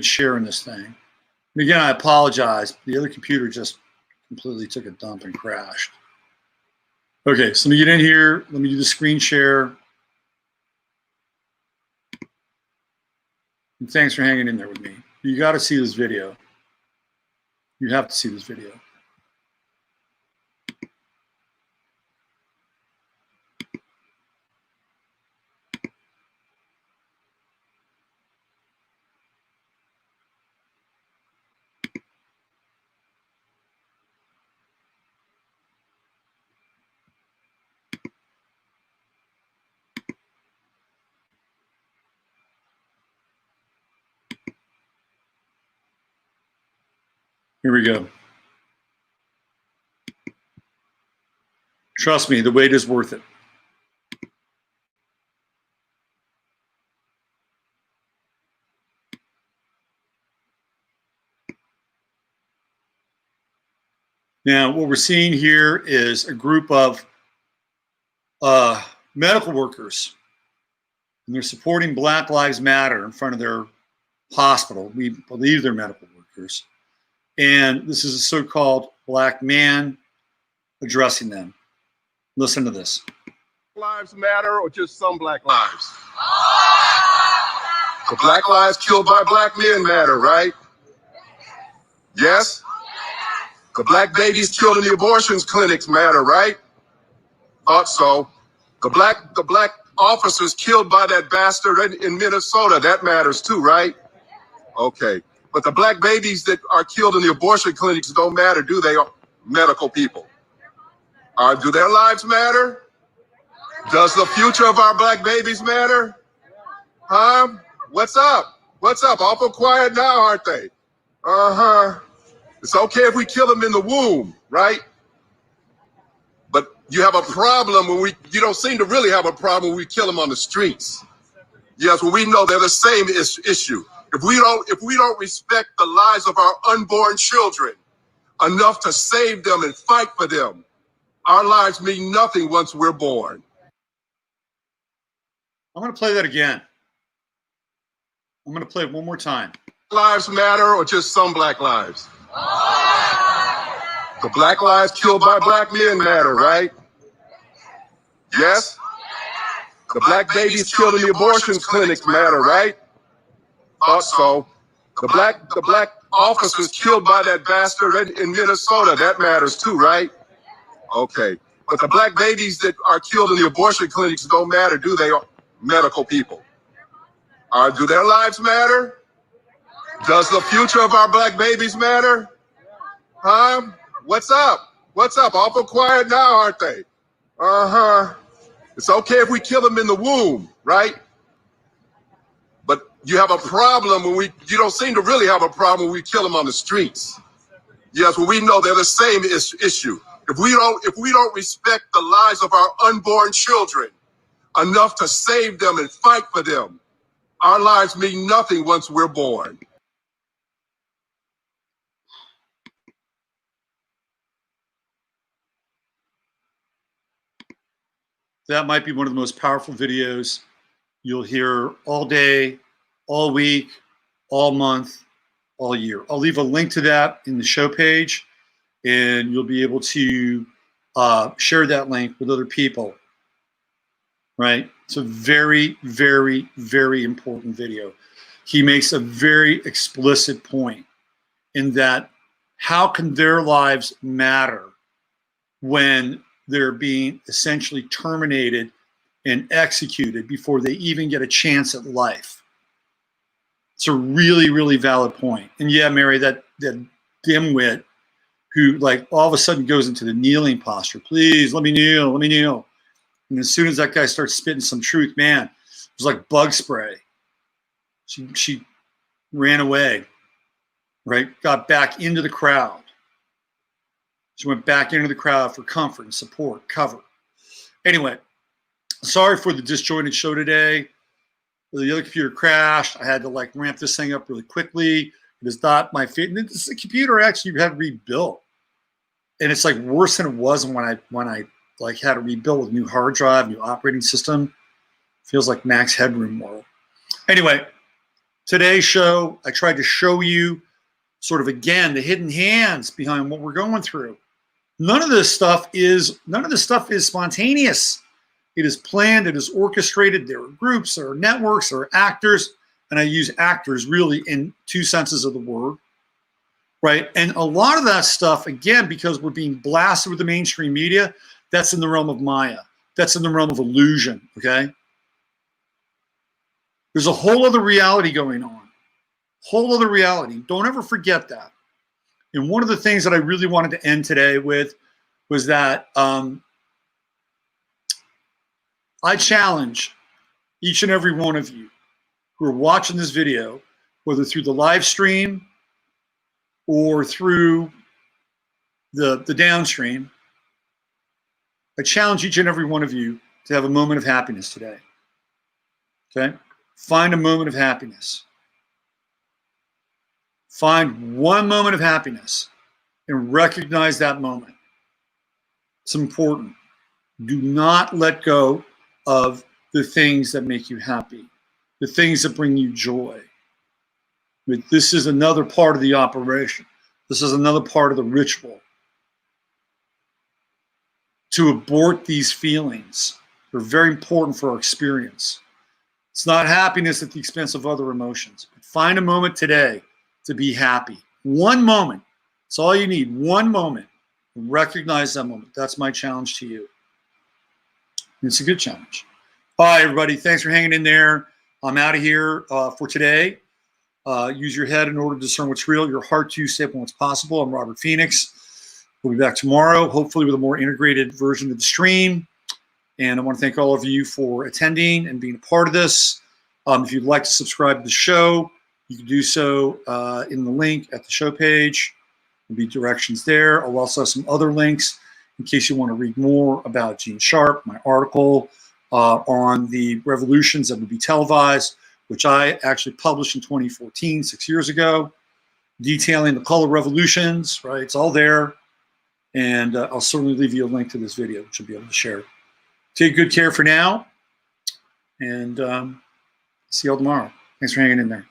share in this thing. And again, I apologize. The other computer just completely took a dump and crashed. Okay, so let me get in here. Let me do the screen share. And thanks for hanging in there with me. You got to see this video. You have to see this video. Here we go. Trust me, the wait is worth it. Now, what we're seeing here is a group of medical workers, and they're supporting Black Lives Matter in front of their hospital. We believe they're medical workers. And this is a so-called black man addressing them. Listen to this. Lives matter or just some black lives? The black lives killed by black men matter, right? Yes? The black babies killed in the abortion clinics matter, right? Thought so. The black officers killed by that bastard in Minnesota, that matters too, right? Okay. But the black babies that are killed in the abortion clinics don't matter, do they? Medical people. Do their lives matter? Does the future of our black babies matter? Huh? What's up? What's up? Awful quiet now, aren't they? Uh-huh. It's okay if we kill them in the womb, right? But you have a problem when you don't seem to really have a problem when we kill them on the streets. Yes, well, we know they're the same issue. If we don't respect the lives of our unborn children enough to save them and fight for them, our lives mean nothing once we're born. I'm going to play that again. I'm going to play it one more time. lives matter or just some black lives? The black lives killed by black men matter, right? Yes? The black babies killed in the abortion clinics matter, right? Thought so. The black officers killed by that bastard in Minnesota, that matters too, right? Okay. But the black babies that are killed in the abortion clinics don't matter, do they? Medical people. Do their lives matter? Does the future of our black babies matter? Huh? What's up? What's up? Awful quiet now, aren't they? Uh-huh. It's okay if we kill them in the womb, right? But you have a problem when you don't seem to really have a problem when we kill them on the streets. Yes, well, we know they're the same issue. If we don't respect the lives of our unborn children enough to save them and fight for them, our lives mean nothing once we're born. That might be one of the most powerful videos you'll hear all day, all week, all month, all year. I'll leave a link to that in the show page, and you'll be able to share that link with other people, right? It's a very, very, very important video. He makes a very explicit point in that how can their lives matter when they're being essentially terminated and executed before they even get a chance at life? It's a really, really valid point. And yeah, Mary, that dimwit who like all of a sudden goes into the kneeling posture. Please let me kneel, let me kneel. And as soon as that guy starts spitting some truth, man, it was like bug spray. She ran away, right? Got back into the crowd. She went back into the crowd for comfort and support, cover. Anyway, sorry for the disjointed show today. The other computer crashed. I had to like ramp this thing up really quickly. It is not my favorite. This computer actually had rebuilt, and it's like worse than it was when I like had to rebuild with new hard drive, new operating system. Feels like max headroom world. Anyway, today's show, I tried to show you sort of again the hidden hands behind what we're going through. None of this stuff is spontaneous. It is planned, it is orchestrated. There are groups, there are networks, there are actors, and I use actors really in two senses of the word, right? And a lot of that stuff, again, because we're being blasted with the mainstream media, that's in the realm of Maya. That's in the realm of illusion, okay? There's a whole other reality going on. Whole other reality. Don't ever forget that. And one of the things that I really wanted to end today with was that I challenge each and every one of you who are watching this video, whether through the live stream or through the downstream, I challenge each and every one of you to have a moment of happiness today. Okay? Find a moment of happiness. Find one moment of happiness and recognize that moment. It's important. Do not let go of the things that make you happy, the things that bring you joy. But this is another part of the operation. This is another part of the ritual. To abort these feelings, they're very important for our experience. It's not happiness at the expense of other emotions. But find a moment today to be happy. One moment. That's all you need. One moment. Recognize that moment. That's my challenge to you. And it's a good challenge. All right, everybody. Thanks for hanging in there. I'm out of here for today. Use your head in order to discern what's real, your heart to stay up on what's possible. I'm Robert Phoenix. We'll be back tomorrow, hopefully with a more integrated version of the stream. And I want to thank all of you for attending and being a part of this. If you'd like to subscribe to the show, you can do so in the link at the show page. There'll be directions there. I'll also have some other links in case you want to read more about Gene Sharp, my article on the revolutions that would be televised, which I actually published in 2014, 6 years ago, detailing the color revolutions, right? It's all there. And I'll certainly leave you a link to this video, which you'll be able to share. Take good care for now, and see you all tomorrow. Thanks for hanging in there.